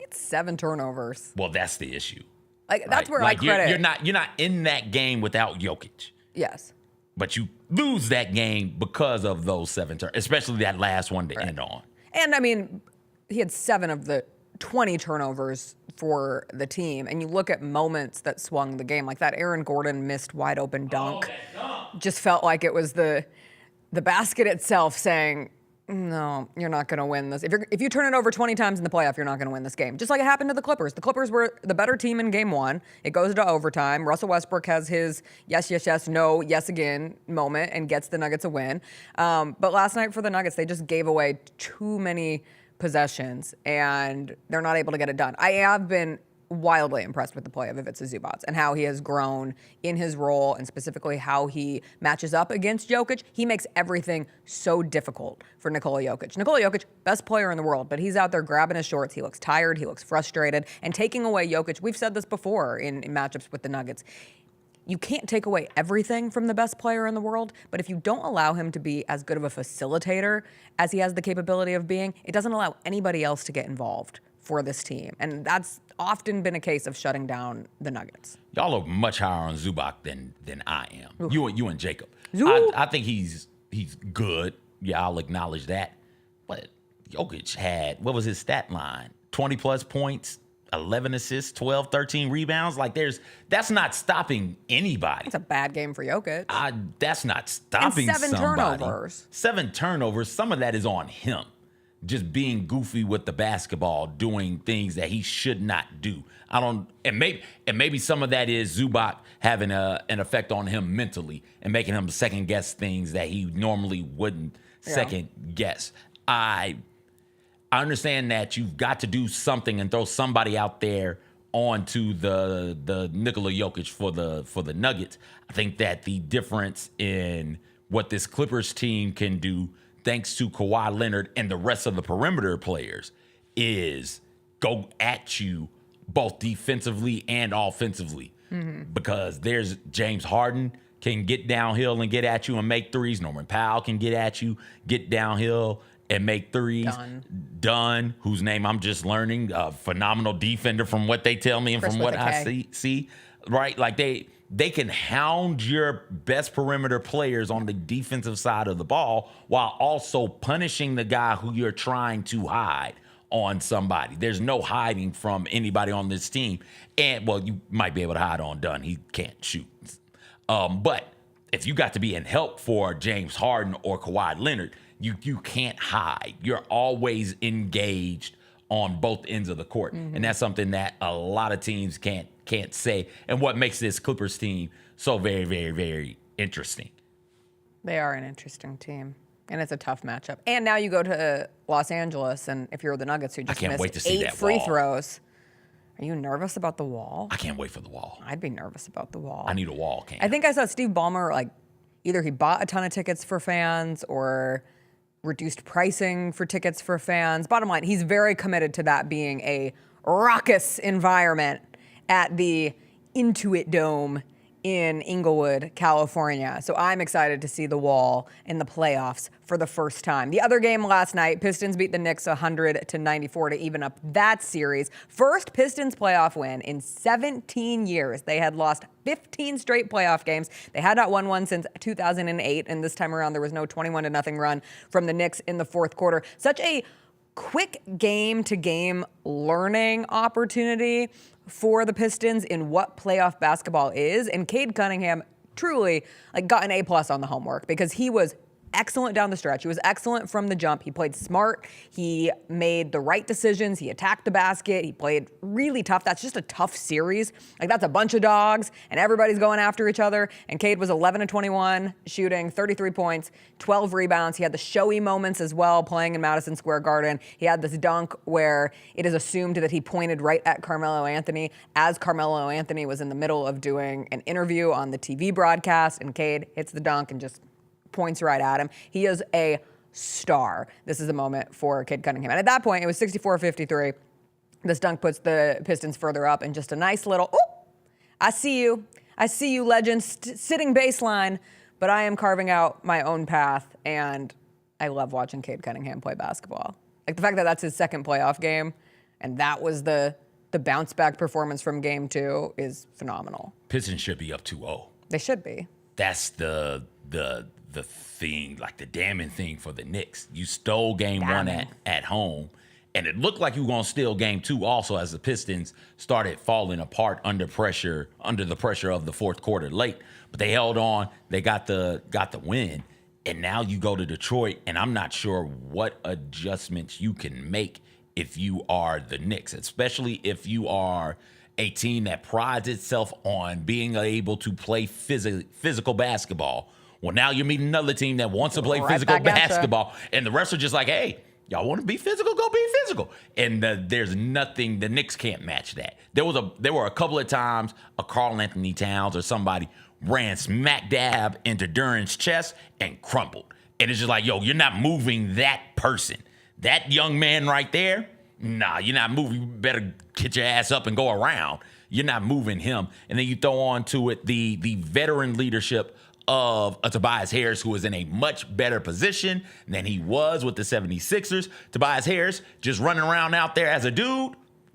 it's 7 turnovers. Well, that's the issue. Like, that's where I credit. You're not in that game without Jokic. Yes. But you lose that game because of those 7 turnovers, especially that last one to end on. And I mean, he had 7 of the 20 turnovers for the team. And you look at moments that swung the game, like that Aaron Gordon missed wide open dunk. Just felt like it was the basket itself saying, no, you're not going to win this. If you turn it over 20 times in the playoff, you're not going to win this game. Just like it happened to the Clippers. The Clippers were the better team in game 1. It goes to overtime. Russell Westbrook has his yes, yes, yes, no, yes again moment and gets the Nuggets a win. But last night for the Nuggets, they just gave away too many possessions, and they're not able to get it done. I have been wildly impressed with the play of Ivica Zubac and how he has grown in his role, and specifically how he matches up against Jokic. He makes everything so difficult for Nikola Jokic. Nikola Jokic, best player in the world, but he's out there grabbing his shorts. He looks tired. He looks frustrated. And taking away Jokic, we've said this before in matchups with the Nuggets, you can't take away everything from the best player in the world, but if you don't allow him to be as good of a facilitator as he has the capability of being, it doesn't allow anybody else to get involved for this team. And that's often been a case of shutting down the Nuggets. Y'all are much higher on Zubac than I am. Oof. You and Jacob. I think he's good. Yeah, I'll acknowledge that. But Jokic had, what was his stat line? 20-plus points, 11 assists, 12, 13 rebounds. Like, that's not stopping anybody. It's a bad game for Jokic. That's not stopping and 7 somebody. turnovers. 7 turnovers. Some of that is on him. Just being goofy with the basketball, doing things that he should not do. And maybe some of that is Zubac having an effect on him mentally and making him second guess things that he normally wouldn't second guess. I understand that you've got to do something and throw somebody out there onto the Nikola Jokic for the Nuggets. I think that the difference in what this Clippers team can do, thanks to Kawhi Leonard and the rest of the perimeter players, is go at you both defensively and offensively. Mm-hmm. Because there's James Harden can get downhill and get at you and make threes. Norman Powell can get at you, get downhill and make threes. Dunn, whose name I'm just learning, a phenomenal defender from what they tell me and Chris from with what a I K. see, right? Like they can hound your best perimeter players on the defensive side of the ball while also punishing the guy who you're trying to hide on somebody. There's no hiding from anybody on this team. And, well, you might be able to hide on Dunn. He can't shoot. But if you got to be in help for James Harden or Kawhi Leonard, you can't hide. You're always engaged on both ends of the court. And that's something that a lot of teams can't say. And what makes this Clippers team so very, very, very interesting. They are an interesting team. And it's a tough matchup. And now you go to Los Angeles, and if you're the Nuggets who just wait to missed see 8 that free wall. throws, are you nervous about the wall? I can't wait for the wall. I'd be nervous about the wall. I need a wall, Cam. I think I saw Steve Ballmer, like, either he bought a ton of tickets for fans or reduced pricing for tickets for fans. Bottom line, he's very committed to that being a raucous environment at the Intuit Dome in Inglewood, California. So I'm excited to see the wall in the playoffs for the first time. The other game last night, Pistons beat the Knicks 100-94 to even up that series. First Pistons playoff win in 17 years. They had lost 15 straight playoff games. They had not won one since 2008, and this time around there was no 21-0 run from the Knicks in the fourth quarter. Such a quick game-to-game learning opportunity for the Pistons in what playoff basketball is. And Cade Cunningham truly got an A+ on the homework because he was excellent down the stretch. He was excellent from the jump. He played smart. He made the right decisions. He attacked the basket. He played really tough. That's just a tough series. That's a bunch of dogs, and everybody's going after each other. And Cade was 11-21, shooting 33 points, 12 rebounds. He had the showy moments as well, playing in Madison Square Garden. He had this dunk where it is assumed that he pointed right at Carmelo Anthony as Carmelo Anthony was in the middle of doing an interview on the TV broadcast, and Cade hits the dunk and just points right at him. He is a star. This is a moment for Cade Cunningham. And at that point, it was 64-53. This dunk puts the Pistons further up, and just a nice little, I see you, legend, sitting baseline, but I am carving out my own path, and I love watching Cade Cunningham play basketball. The fact that that's his second playoff game, and that was the bounce back performance from game 2 is phenomenal. Pistons should be up 2-0. They should be. That's the thing, the damning thing for the Knicks. You stole game 1 at home, and it looked like you were going to steal game 2 also as the Pistons started falling apart under the pressure of the fourth quarter late. But they held on. They got the win. And now you go to Detroit, and I'm not sure what adjustments you can make if you are the Knicks, especially if you are a team that prides itself on being able to play physical basketball. Well, now you're meeting another team that wants to play physical basketball, and the rest are just like, hey, y'all want to be physical? Go be physical. And there's nothing, the Knicks can't match that. There were a couple of times a Karl Anthony Towns or somebody ran smack dab into Duran's chest and crumbled. And it's just like, yo, you're not moving that person. That young man right there, nah, you're not moving. You better get your ass up and go around. You're not moving him. And then you throw on to it the veteran leadership of a Tobias Harris, who is in a much better position than he was with the 76ers. Tobias Harris just running around out there as a dude,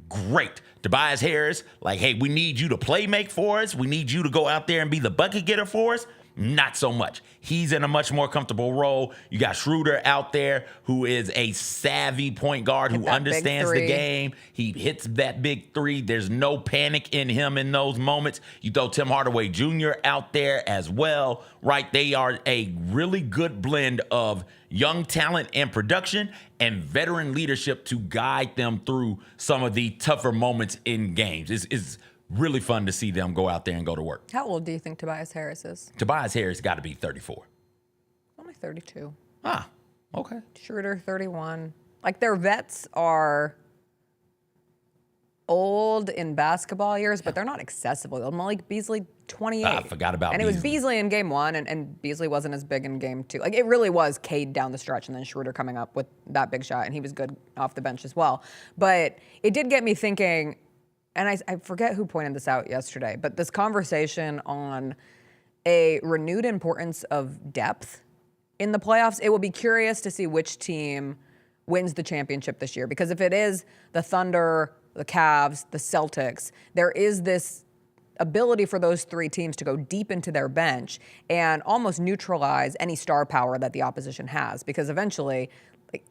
great. Tobias Harris, hey, we need you to play make for us. We need you to go out there and be the bucket getter for us. Not so much. He's in a much more comfortable role. You got Schroeder out there, who is a savvy point guard who understands the game. He hits that big 3. There's no panic in him in those moments. You throw Tim Hardaway Jr. out there as well, right? They are a really good blend of young talent and production and veteran leadership to guide them through some of the tougher moments in games. It's really fun to see them go out there and go to work. How old do you think Tobias Harris is? Tobias Harris got to be 34. Only 32. Ah, okay. Schroeder, 31. Their vets are old in basketball years, but they're not accessible. Malik Beasley, 28. I forgot about Beasley. And it was Beasley in game 1, and Beasley wasn't as big in game 2. It really was Cade down the stretch, and then Schroeder coming up with that big shot, and he was good off the bench as well. But it did get me thinking, and I forget who pointed this out yesterday, but this conversation on a renewed importance of depth in the playoffs. It will be curious to see which team wins the championship this year. Because if it is the Thunder, the Cavs, the Celtics, there is this ability for those three teams to go deep into their bench and almost neutralize any star power that the opposition has, because eventually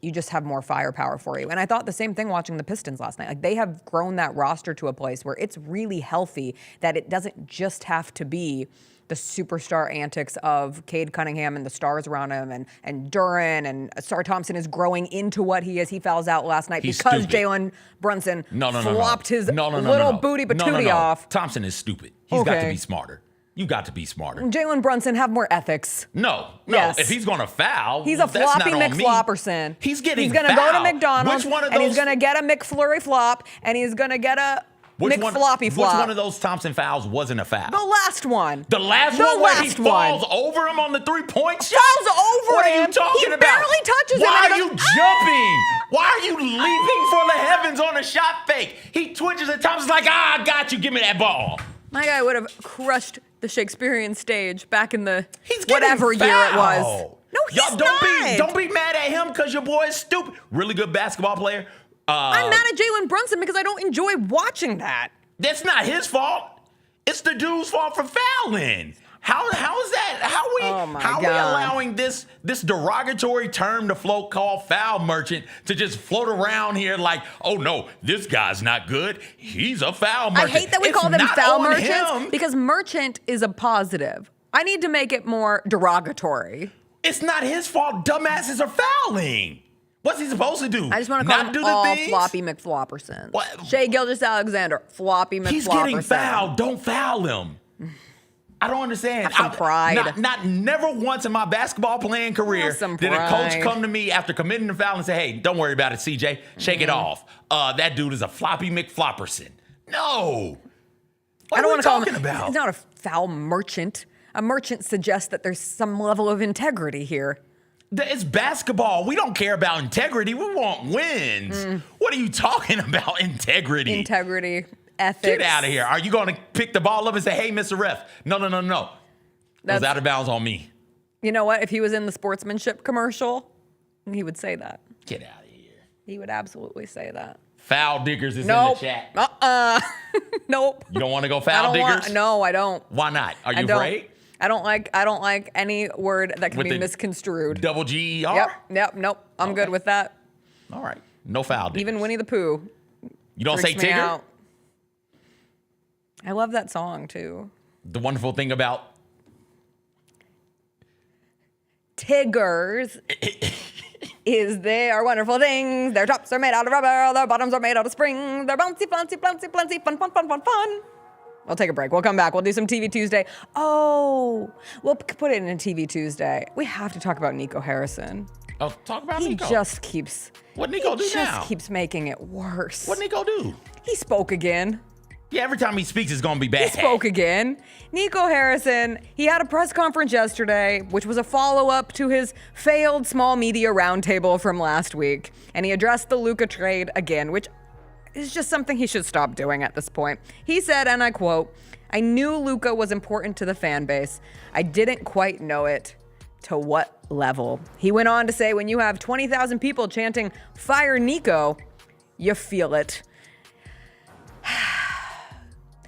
you just have more firepower for you. And I thought the same thing watching the Pistons last night. Like, they have grown that roster to a place where it's really healthy, that it doesn't just have to be the superstar antics of Cade Cunningham and the stars around him, and Duren, and Sar Thompson is growing into what he is. He fouls out last night because Jalen Brunson flopped his little booty patootie off. Thompson is stupid. He's got to be smarter. You got to be smarter. Jalen Brunson, have more ethics. No. Yes. If he's going to foul, he's a floppy McFlopperson. He's going to go to McDonald's, Which one of those? And he's going to get a McFlurry flop, and he's going to get a McFloppy flop. Which one of those Thompson fouls wasn't a foul? The last one. The last one where he falls over him on the three-point shot? Falls over What him. are you talking He about? barely touches him. Why are you jumping? Why are you leaping for the heavens on a shot fake? He twitches and Thompson's like, I got you. Give me that ball. My guy would have crushed the Shakespearean stage back in the He's whatever getting year it was. fouled. No, he's Y'all don't be mad at him because your boy is stupid. Really good basketball player. I'm mad at Jalen Brunson because I don't enjoy watching that. That's not his fault. It's the dude's fault for fouling. How is that? How are we allowing this derogatory term to float called foul merchant to just float around here like, oh no, this guy's not good. He's a foul merchant. I hate that we call them foul merchants because merchant is a positive. I need to make it more derogatory. It's not his fault. Dumbasses are fouling. What's he supposed to do? I just want to call him all floppy McFloppersons. Shai Gilgeous-Alexander, floppy McFlopperson. He's getting fouled. Don't foul him. I don't understand. Have some pride. Never once in my basketball playing career did a coach come to me after committing a foul and say, hey, don't worry about it, CJ. Shake it off. That dude is a floppy McFlopperson. No. What I don't are want we to call him. talking about? He's not a foul merchant. A merchant suggests that there's some level of integrity here. It's basketball. We don't care about integrity. We want wins. What are you talking about, integrity? Integrity, ethics. Get out of here. Are you going to pick the ball up and say, hey, Mr. Ref? No. That was out of bounds on me. You know what? If he was in the sportsmanship commercial, he would say that. Get out of here. He would absolutely say that. Foul diggers is in the chat. Nope. You don't want to go foul diggers? No, I don't. Why not? Are you afraid? I don't like any word that can be misconstrued. Double GER? Yep, nope. I'm good with that. All right. No foul diggers. Even Winnie the Pooh. You don't say Tigger? Out. I love that song too. The wonderful thing about Tiggers is they are wonderful things. Their tops are made out of rubber. Their bottoms are made out of springs. They're bouncy, bouncy, bouncy, bouncy, fun. We'll take a break. We'll come back. We'll do some TV Tuesday. Oh, we'll put it in a TV Tuesday. We have to talk about Nico Harrison. Oh, talk about Nico. He just keeps. What Nico do now? He just keeps making it worse. What Nico do? He spoke again. Yeah, every time he speaks, it's going to be bad. He spoke again. Nico Harrison, he had a press conference yesterday, which was a follow-up to his failed small media roundtable from last week. And he addressed the Luka trade again, which is just something he should stop doing at this point. He said, and I quote, "I knew Luka was important to the fan base. I didn't quite know it to what level." He went on to say, when you have 20,000 people chanting, "Fire Nico," you feel it.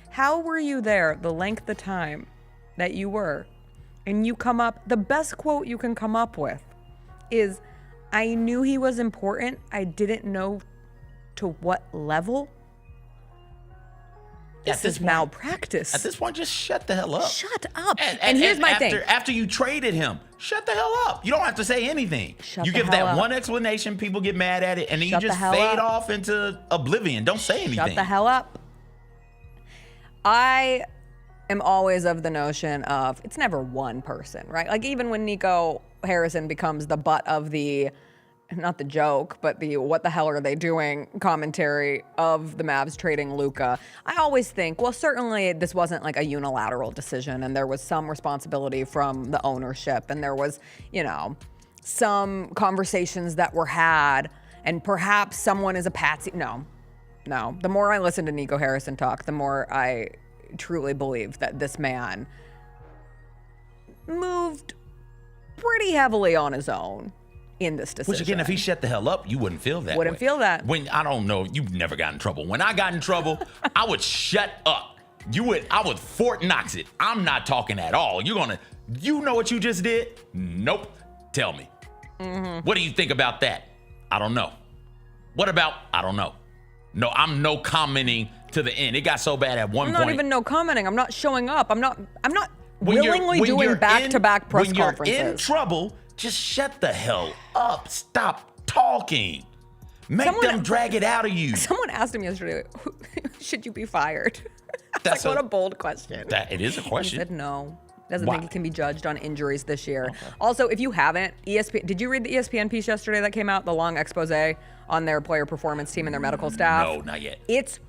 How were you there the length of time that you were? And you come up, the best quote you can come up with is, "I knew he was important. I didn't know to what level." This is malpractice. At this point, just shut the hell up. Shut up. And here's my thing. After you traded him, shut the hell up. You don't have to say anything. Shut you the give hell that up. one explanation, people get mad at it, and then Shut you the just hell fade up. off into oblivion. Don't say anything. Shut the hell up. I am always of the notion of it's never one person, right? Like even when Nico Harrison becomes the butt of the, not the joke, but the what the hell are they doing commentary of the Mavs trading Luka, I always think, well, certainly this wasn't like a unilateral decision and there was some responsibility from the ownership and there was, some conversations that were had and perhaps someone is a patsy. No. The more I listen to Nico Harrison talk, the more I truly believe that this man moved pretty heavily on his own in this decision. Which again, if he shut the hell up, you wouldn't feel that. Wouldn't feel that. When I don't know, you've never got in trouble. When I got in trouble, I would shut up. I would Fort Knox it. I'm not talking at all. You know what you just did? Nope. Tell me. What do you think about that? I don't know. What about? I don't know. No, I'm no commenting to the end. It got so bad at one point. I'm not even no commenting. I'm not showing up. I'm not willingly doing back-to-back press conferences. When you're in trouble, just shut the hell up. Stop talking. Make them drag it out of you. Someone asked him yesterday, should you be fired? That's like, what a bold question. It is a question. He said no. Doesn't think he can be judged on injuries this year. Okay. Also, if you haven't, ESPN, did you read the ESPN piece yesterday that came out, the long expose on their player performance team and their medical staff? No, not yet. It's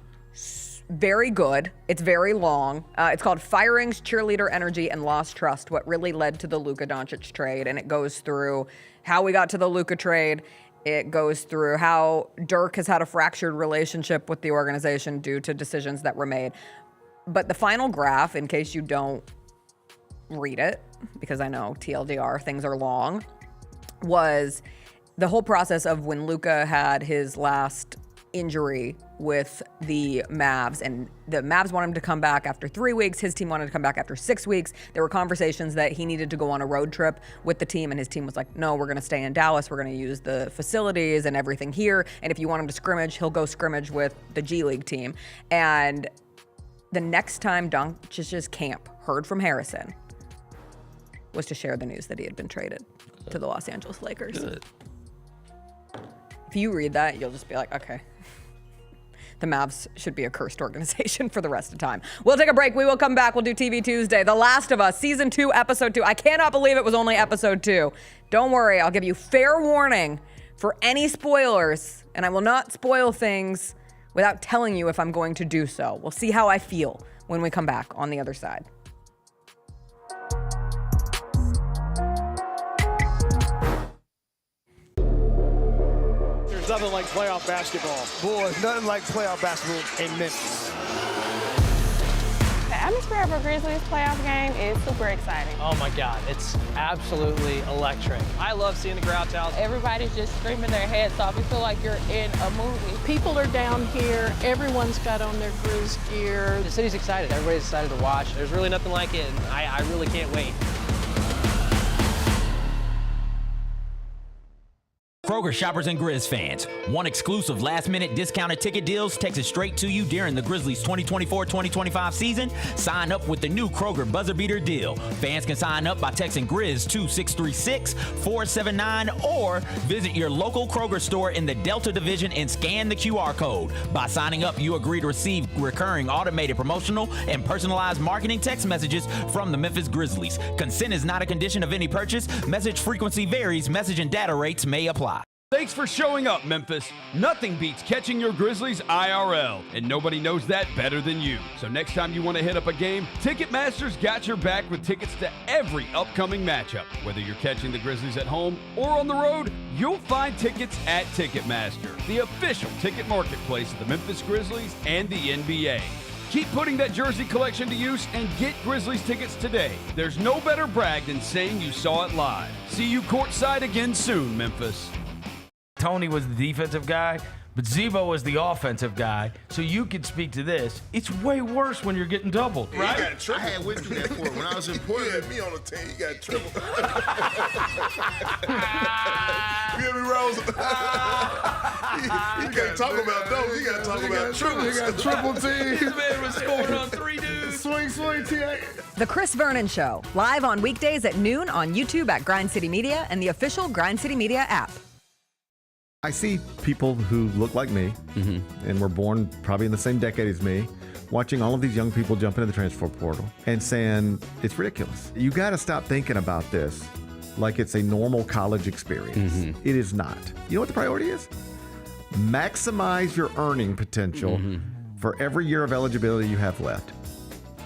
very good. It's very long. It's called Firings, Cheerleader Energy, and Lost Trust, What Really Led to the Luka Doncic Trade. And it goes through how we got to the Luka trade. It goes through how Dirk has had a fractured relationship with the organization due to decisions that were made. But the final graph, in case you don't read it, because I know TLDR, things are long, was the whole process of when Luka had his last injury with the Mavs, and the Mavs wanted him to come back after 3 weeks. His team wanted to come back after 6 weeks. There were conversations that he needed to go on a road trip with the team, and his team was like, no, we're going to stay in Dallas. We're going to use the facilities and everything here. And if you want him to scrimmage, he'll go scrimmage with the G League team. And the next time Doncic's camp heard from Harrison was to share the news that he had been traded to the Los Angeles Lakers. Good. If you read that, you'll just be like, okay. The Mavs should be a cursed organization for the rest of the time. We'll take a break. We will come back. We'll do TV Tuesday. The Last of Us, Season 2, Episode 2. I cannot believe it was only Episode 2. Don't worry. I'll give you fair warning for any spoilers, and I will not spoil things without telling you if I'm going to do so. We'll see how I feel when we come back on the other side. There's nothing like playoff basketball. Boy, nothing like playoff basketball in Memphis. The atmosphere of a Grizzlies playoff game is super exciting. Oh my God, it's absolutely electric. I love seeing the crowd out. Everybody's just screaming their heads off. You feel like you're in a movie. People are down here. Everyone's got on their Grizz gear. The city's excited. Everybody's excited to watch. There's really nothing like it, and I really can't wait. Kroger shoppers and Grizz fans, one exclusive last-minute discounted ticket deals texted straight to you during the Grizzlies 2024-2025 season. Sign up with the new Kroger Buzzer Beater deal. Fans can sign up by texting Grizz to 636-479 or visit your local Kroger store in the Delta Division and scan the QR code. By signing up, you agree to receive recurring automated promotional and personalized marketing text messages from the Memphis Grizzlies. Consent is not a condition of any purchase. Message frequency varies. Message and data rates may apply. Thanks for showing up, Memphis. Nothing beats catching your Grizzlies IRL, and nobody knows that better than you. So next time you want to hit up a game, Ticketmaster's got your back with tickets to every upcoming matchup. Whether you're catching the Grizzlies at home or on the road, you'll find tickets at Ticketmaster, the official ticket marketplace of the Memphis Grizzlies and the NBA. Keep putting that jersey collection to use and get Grizzlies tickets today. There's no better brag than saying you saw it live. See you courtside again soon, Memphis. Tony was the defensive guy, but Zebo was the offensive guy. So you could speak to this. It's way worse when you're getting doubled, right? You got triple. I had went through that for when I was in Portland. You had me on the team. You got triple. You hear me, Rose? You can't talk about those. You got to talk about triples. You got triple teams. This man was scoring on 3 dudes. Swing, T.A. The Chris Vernon Show, live on weekdays at noon on YouTube at Grind City Media and the official Grind City Media app. I see people who look like me and were born probably in the same decade as me, watching all of these young people jump into the transfer portal and saying, it's ridiculous. You got to stop thinking about this like it's a normal college experience. It is not. You know what the priority is? Maximize your earning potential for every year of eligibility you have left.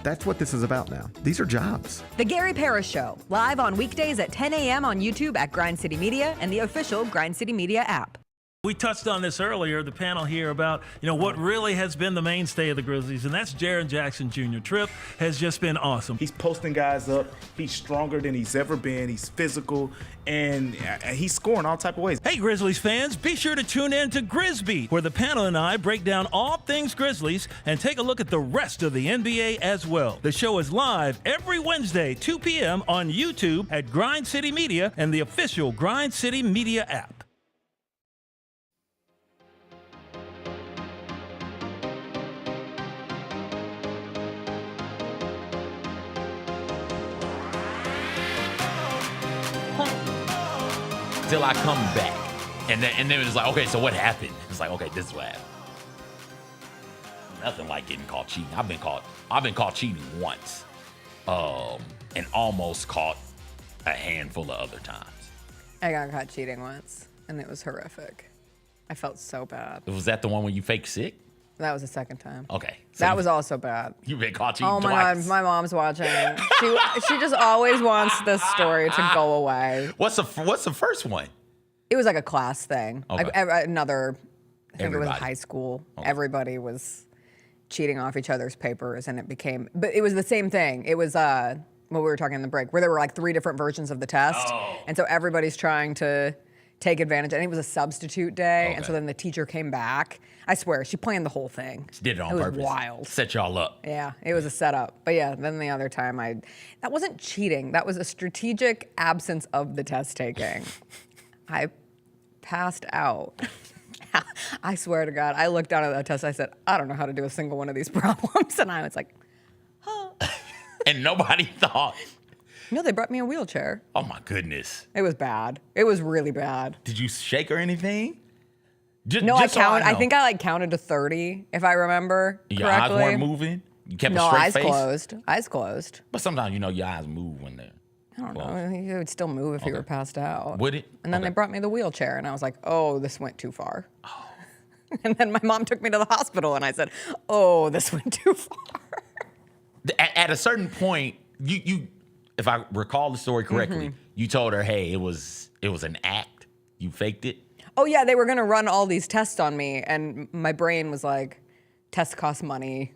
That's what this is about now. These are jobs. The Gary Parrish Show, live on weekdays at 10 a.m. on YouTube at Grind City Media and the official Grind City Media app. We touched on this earlier, the panel here, about what really has been the mainstay of the Grizzlies, and that's Jaren Jackson Jr. Trip has just been awesome. He's posting guys up. He's stronger than he's ever been. He's physical, and he's scoring all type of ways. Hey, Grizzlies fans, be sure to tune in to Grizz Beat, where the panel and I break down all things Grizzlies and take a look at the rest of the NBA as well. The show is live every Wednesday, 2 p.m. on YouTube at Grind City Media and the official Grind City Media app. Till I come back. And then it's like, okay, so what happened? It's like, okay, this is what happened. Nothing like getting caught cheating. I've been caught cheating once. And almost caught a handful of other times. I got caught cheating once, and it was horrific. I felt so bad. Was that the one where you fake sick? That was the second time. Okay. So that was also bad. You've been caught cheating twice. God, my mom's watching. She just always wants this story to go away. What's the first one? It was like a class thing. Okay. I think it was high school. Okay. Everybody was cheating off each other's papers, and but it was the same thing. It was what we were talking in the break, where there were like 3 different versions of the test. Oh. And so everybody's trying to take advantage. And it was a substitute day. Okay. And so then the teacher came back. I swear, she planned the whole thing. She did it on purpose. purpose. It was wild. Set y'all up. Yeah, it was a setup. But yeah, then the other time that wasn't cheating. That was a strategic absence of the test taking. I passed out. I swear to God, I looked down at that test. I said, I don't know how to do a single one of these problems. And I was like, And nobody thought. No, they brought me a wheelchair. Oh my goodness. It was bad. It was really bad. Did you shake or anything? No, I think I counted to 30, if I remember correctly. Your eyes weren't moving? You kept a straight eyes face? Closed. Eyes closed. But sometimes, your eyes move when they're I don't know. It would still move if you were passed out. Would it? And then they brought me the wheelchair, and I was like, oh, this went too far. Oh. And then my mom took me to the hospital, and I said, oh, this went too far. At a certain point, you if I recall the story correctly, you told her, hey, it was an act. You faked it. Oh, yeah, they were going to run all these tests on me, and my brain was like, tests cost money.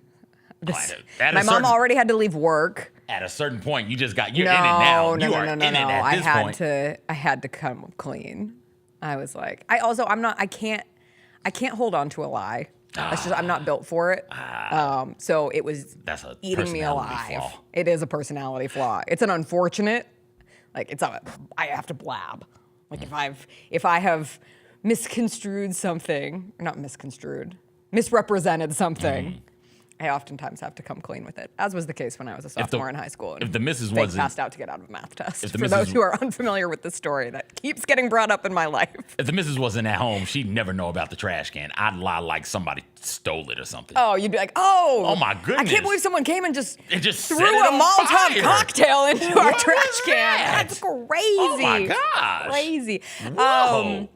My mom already had to leave work. At a certain point, you're in it now. No. I had to come clean. I was like, I can't hold on to a lie. I'm not built for it. So it was eating me alive. Flaw. It is a personality flaw. It's an unfortunate, I have to blab. If I have misconstrued something, or not misconstrued, misrepresented something, I oftentimes have to come clean with it, as was the case when I was a sophomore in high school. If the missus wasn't passed out to get out of a math test. For those who are unfamiliar with the story that keeps getting brought up in my life. If the missus wasn't at home, she'd never know about the trash can. I'd lie like somebody stole it or something. Oh, you'd be like, oh my goodness. I can't believe someone came and just threw a Molotov cocktail into our trash can. That's crazy. Oh my gosh. Crazy. Whoa.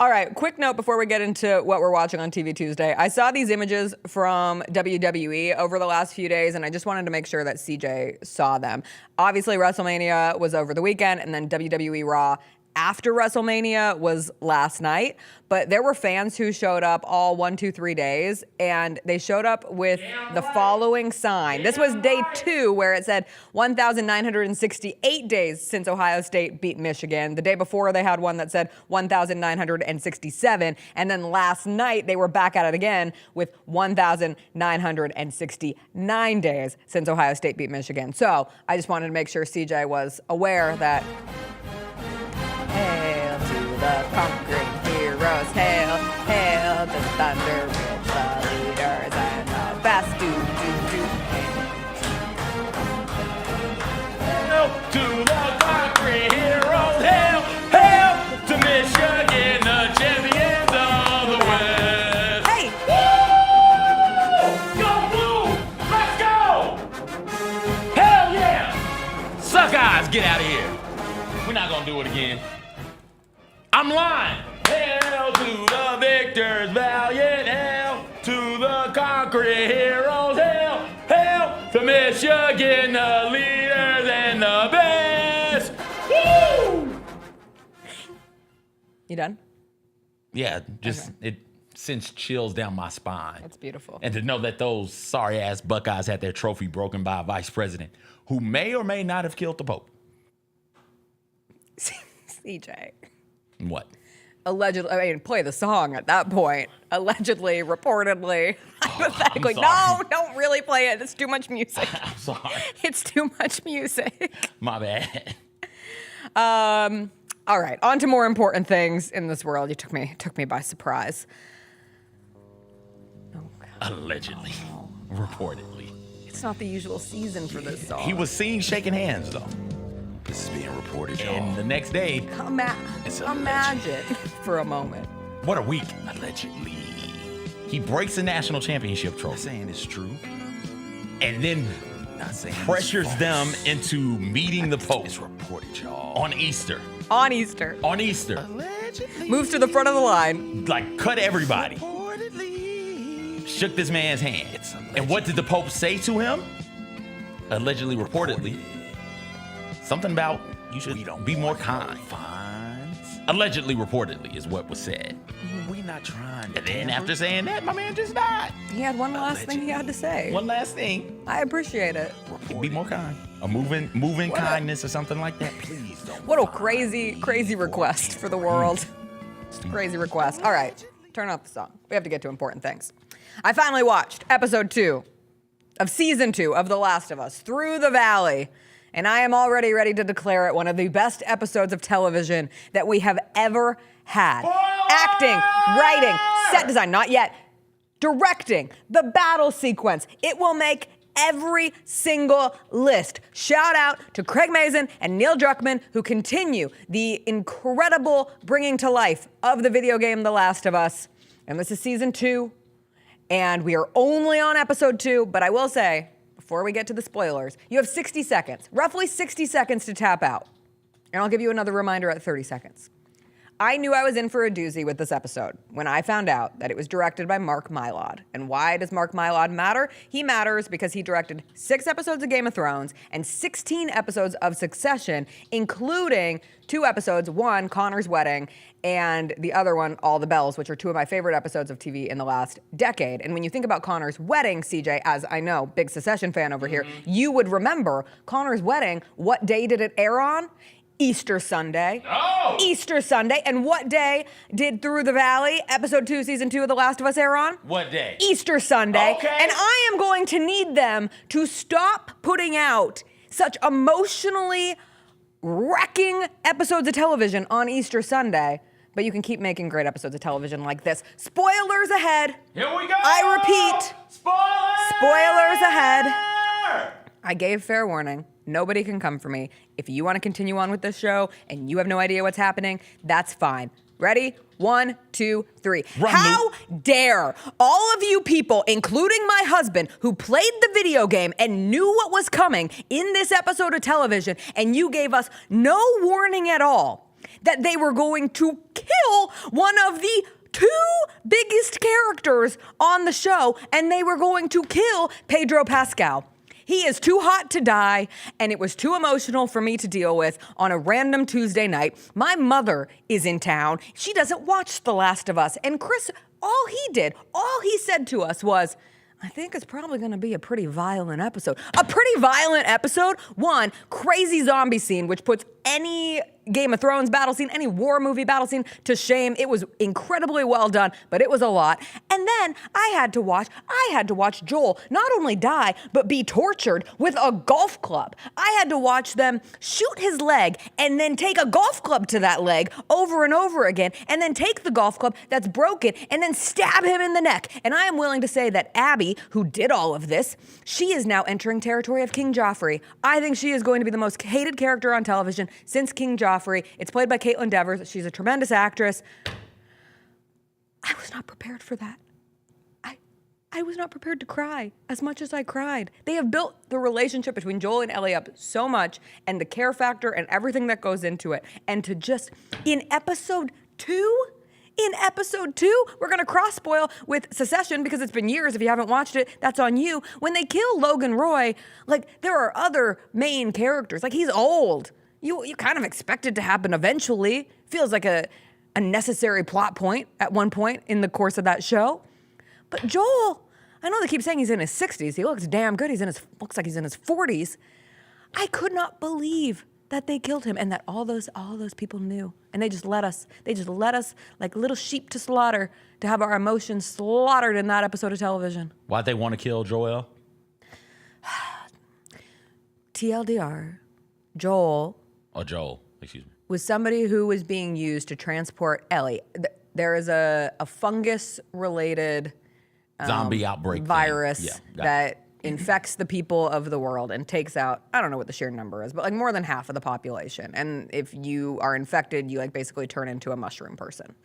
All right, quick note before we get into what we're watching on TV Tuesday. I saw these images from WWE over the last few days, and I just wanted to make sure that CJ saw them. Obviously, WrestleMania was over the weekend, and then WWE Raw after WrestleMania was last night. But there were fans who showed up all 1, 2, 3 days, and they showed up with the following sign. This was day 2, where it said 1,968 days since Ohio State beat Michigan. The day before, they had one that said 1,967. And then last night, they were back at it again with 1,969 days since Ohio State beat Michigan. So I just wanted to make sure CJ was aware that hail to the conquering heroes, hail, hail to the thunder with the leaders and the best, do. Hail to the conquering heroes, hail, hail to Michigan, the champions of the West. Hey! Woo! Go Blue! Let's go! Hell yeah! Suck eyes, get out of here. We're not gonna do it again. I'm lying. Hail to the victors, valiant. Hail to the conquering heroes. Hail, hail to Michigan, the leaders and the best. Woo! You done? Yeah, just it sends chills down my spine. That's beautiful. And to know that those sorry-ass Buckeyes had their trophy broken by a vice president who may or may not have killed the Pope. CJ. What? Allegedly, I mean, play the song at that point. Allegedly, reportedly, hypothetically. No, don't really play it. It's too much music. I'm sorry. It's too much music. My bad. All right, on to more important things in this world. You took me by surprise. Allegedly. Reportedly. It's not the usual season for this song. He was seen shaking hands, though. This is being reported, y'all. And the next day, imagine for a moment. What a week. Allegedly. He breaks the national championship trophy. Not saying it's true. And then pressures them into meeting the Pope. It's reported, y'all. On Easter. On Easter. On Easter. Allegedly. Moves to the front of the line. Like, cut everybody. Reportedly. Shook this man's hand. And what did the Pope say to him? Allegedly, reportedly. Something about you should be more kind. Fines. Allegedly, reportedly is what was said. We not trying to. And then after saying that, my man just died. He had one last thing he had to say. One last thing. I appreciate it. Be more kind. A moving kindness or something like that. Please don't. What a crazy request for the world. Crazy request. All right, turn off the song. We have to get to important things. I finally watched episode 2 of season 2 of The Last of Us, Through the Valley. And I am already ready to declare it one of the best episodes of television that we have ever had. Acting, writing, set design, not yet. Directing, the battle sequence. It will make every single list. Shout out to Craig Mazin and Neil Druckmann, who continue the incredible bringing to life of the video game The Last of Us. And this is season 2. And we are only on episode 2, but I will say, before we get to the spoilers, you have 60 seconds, roughly 60 seconds to tap out. And I'll give you another reminder at 30 seconds. I knew I was in for a doozy with this episode when I found out that it was directed by Mark Mylod. And why does Mark Mylod matter? He matters because he directed 6 episodes of Game of Thrones and 16 episodes of Succession, including 2 episodes, one, Connor's Wedding, and the other one, All the Bells, which are 2 of my favorite episodes of TV in the last decade. And when you think about Connor's Wedding, CJ, as I know, big Succession fan over here, you would remember Connor's Wedding. What day did it air on? Easter Sunday. Oh! Easter Sunday. And what day did Through the Valley, episode 2, season 2 of The Last of Us air on? What day? Easter Sunday. Okay. And I am going to need them to stop putting out such emotionally wrecking episodes of television on Easter Sunday. But you can keep making great episodes of television like this. Spoilers ahead. Here we go. I repeat. Spoilers ahead. Spoilers! I gave fair warning. Nobody can come for me. If you want to continue on with this show and you have no idea what's happening, that's fine. Ready? 1, 2, 3. How dare all of you people, including my husband, who played the video game and knew what was coming in this episode of television, and you gave us no warning at all that they were going to kill one of the 2 biggest characters on the show, and they were going to kill Pedro Pascal. He is too hot to die, and it was too emotional for me to deal with on a random Tuesday night. My mother is in town. She doesn't watch The Last of Us. And Chris, all he said to us was, I think it's probably going to be a pretty violent episode. A pretty violent episode? One, crazy zombie scene, which puts any Game of Thrones battle scene, any war movie battle scene to shame. It was incredibly well done, but it was a lot. And then I had to watch Joel not only die, but be tortured with a golf club. I had to watch them shoot his leg and then take a golf club to that leg over and over again, and then take the golf club that's broken and then stab him in the neck. And I am willing to say that Abby, who did all of this, she is now entering territory of King Joffrey. I think she is going to be the most hated character on television since King Joffrey. It's played by Caitlin Devers. She's a tremendous actress. I was not prepared for that. I was not prepared to cry as much as I cried. They have built the relationship between Joel and Ellie up so much, and the care factor and everything that goes into it. And to just, in episode 2, we're going to cross-spoil with Succession because it's been years. If you haven't watched it, that's on you. When they kill Logan Roy, like, there are other main characters. Like, he's old. You kind of expect it to happen eventually. Feels like a a necessary plot point at one point in the course of that show. But Joel, I know they keep saying he's in his 60s. He looks damn good. Looks like he's in his 40s. I could not believe that they killed him and that all those people knew. And they just let us like little sheep to slaughter, to have our emotions slaughtered in that episode of television. Why'd they want to kill Joel? TLDR, Joel. Oh, Joel, excuse me. Was somebody who was being used to transport Ellie. There is a fungus-related zombie outbreak virus that infects the people of the world and takes out, I don't know what the sheer number is, but like more than half of the population. And if you are infected, you like basically turn into a mushroom person.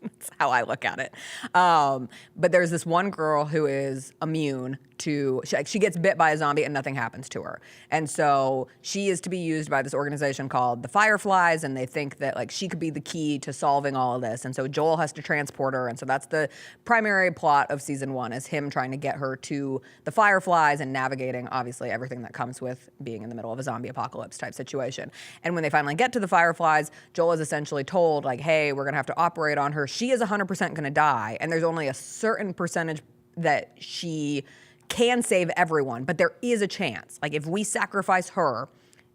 That's how I look at it. But there's this one girl who is immune to, she gets bit by a zombie and nothing happens to her. And so she is to be used by this organization called the Fireflies, and they think that like she could be the key to solving all of this. And so Joel has to transport her. And so that's the primary plot of season 1, is him trying to get her to the Fireflies and navigating obviously everything that comes with being in the middle of a zombie apocalypse type situation. And when they finally get to the Fireflies, Joel is essentially told like, hey, we're gonna have to operate on her. She is 100% gonna die. And there's only a certain percentage that she can save everyone, but there is a chance. Like if we sacrifice her,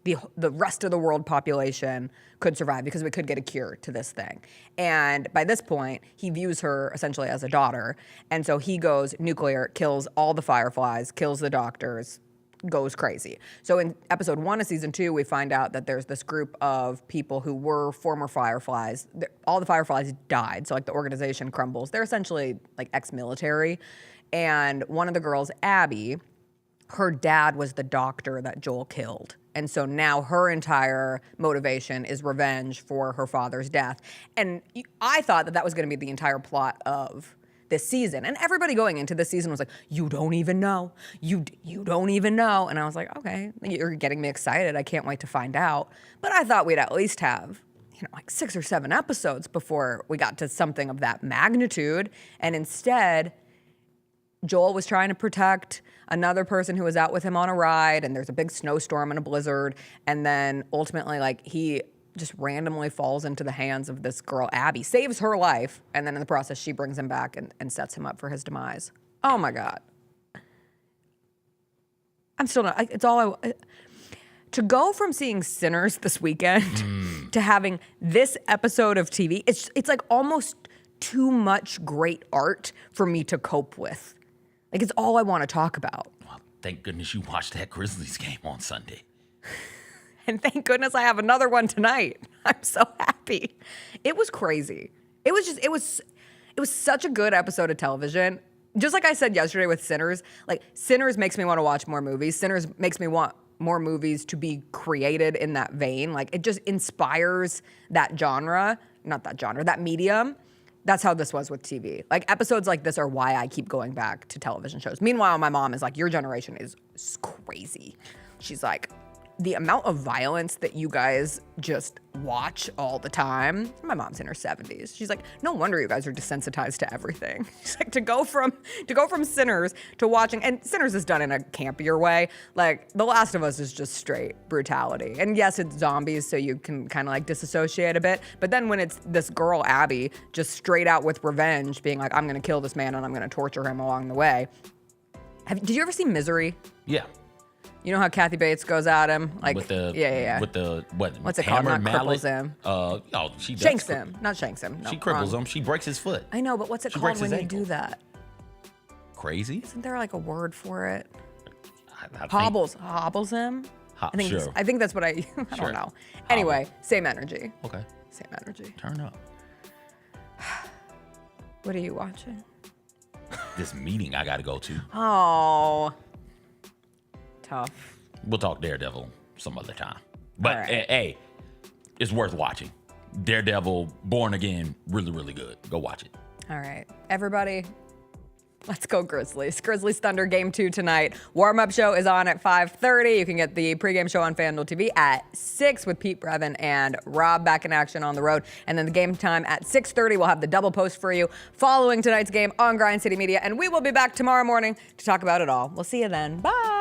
the rest of the world population could survive because we could get a cure to this thing. And by this point, he views her essentially as a daughter. And so he goes nuclear, kills all the Fireflies, kills the doctors, goes crazy. So in episode 1 of season 2, we find out that there's this group of people who were former Fireflies. All the Fireflies died, so like the organization crumbles. They're essentially like ex-military. And one of the girls, Abby, her dad was the doctor that Joel killed. And so now her entire motivation is revenge for her father's death. And I thought that that was going to be the entire plot of this season. And everybody going into this season was like, you don't even know. You don't even know. And I was like, okay, you're getting me excited. I can't wait to find out. But I thought we'd at least have, like 6 or 7 episodes before we got to something of that magnitude. And instead, Joel was trying to protect another person who was out with him on a ride, and there's a big snowstorm and a blizzard, and then ultimately, like, he just randomly falls into the hands of this girl, Abby, saves her life, and then in the process, she brings him back and sets him up for his demise. Oh my God. I'm still not, it's all to go from seeing Sinners this weekend to having this episode of TV, it's like almost too much great art for me to cope with. Like, it's all I want to talk about. Well, thank goodness you watched that Grizzlies game on Sunday. And thank goodness I have another one tonight. I'm so happy. It was crazy. It was such a good episode of television. Just like I said yesterday with Sinners, like Sinners makes me want to watch more movies. Sinners makes me want more movies to be created in that vein. Like, it just inspires that genre, not that genre, that medium. That's how this was with TV. Like, episodes like this are why I keep going back to television shows. Meanwhile, my mom is like, your generation is crazy. She's like, the amount of violence that you guys just watch all the time. My mom's in her 70s. She's like, no wonder you guys are desensitized to everything. She's like, to go from Sinners to watching, and Sinners is done in a campier way. Like, The Last of Us is just straight brutality. And yes, it's zombies, so you can kind of like disassociate a bit. But then when it's this girl, Abby, just straight out with revenge, being like, I'm gonna kill this man and I'm gonna torture him along the way. Did you ever see Misery? Yeah. You know how Kathy Bates goes at him, like with the With the what's it called? Not cripples him. She does shanks him, not shanks him. No, she cripples him. She breaks his foot. I know, but what's it called when you do that? Crazy? Isn't there like a word for it? I hobbles him. I think that's what I don't know. Anyway, same energy. Okay. Same energy. Turn up. What are you watching? This meeting I got to go to. Oh. Tough. We'll talk Daredevil some other time. But hey, it's worth watching. Daredevil, Born Again, really, really good. Go watch it. All right. Everybody, let's go Grizzlies. Grizzlies Thunder Game 2 tonight. Warm-up show is on at 5:30. You can get the pregame show on FanDuel TV at 6 with Pete Brevin and Rob back in action on the road. And then the game time at 6:30. We'll have the double post for you following tonight's game on Grind City Media. And we will be back tomorrow morning to talk about it all. We'll see you then. Bye.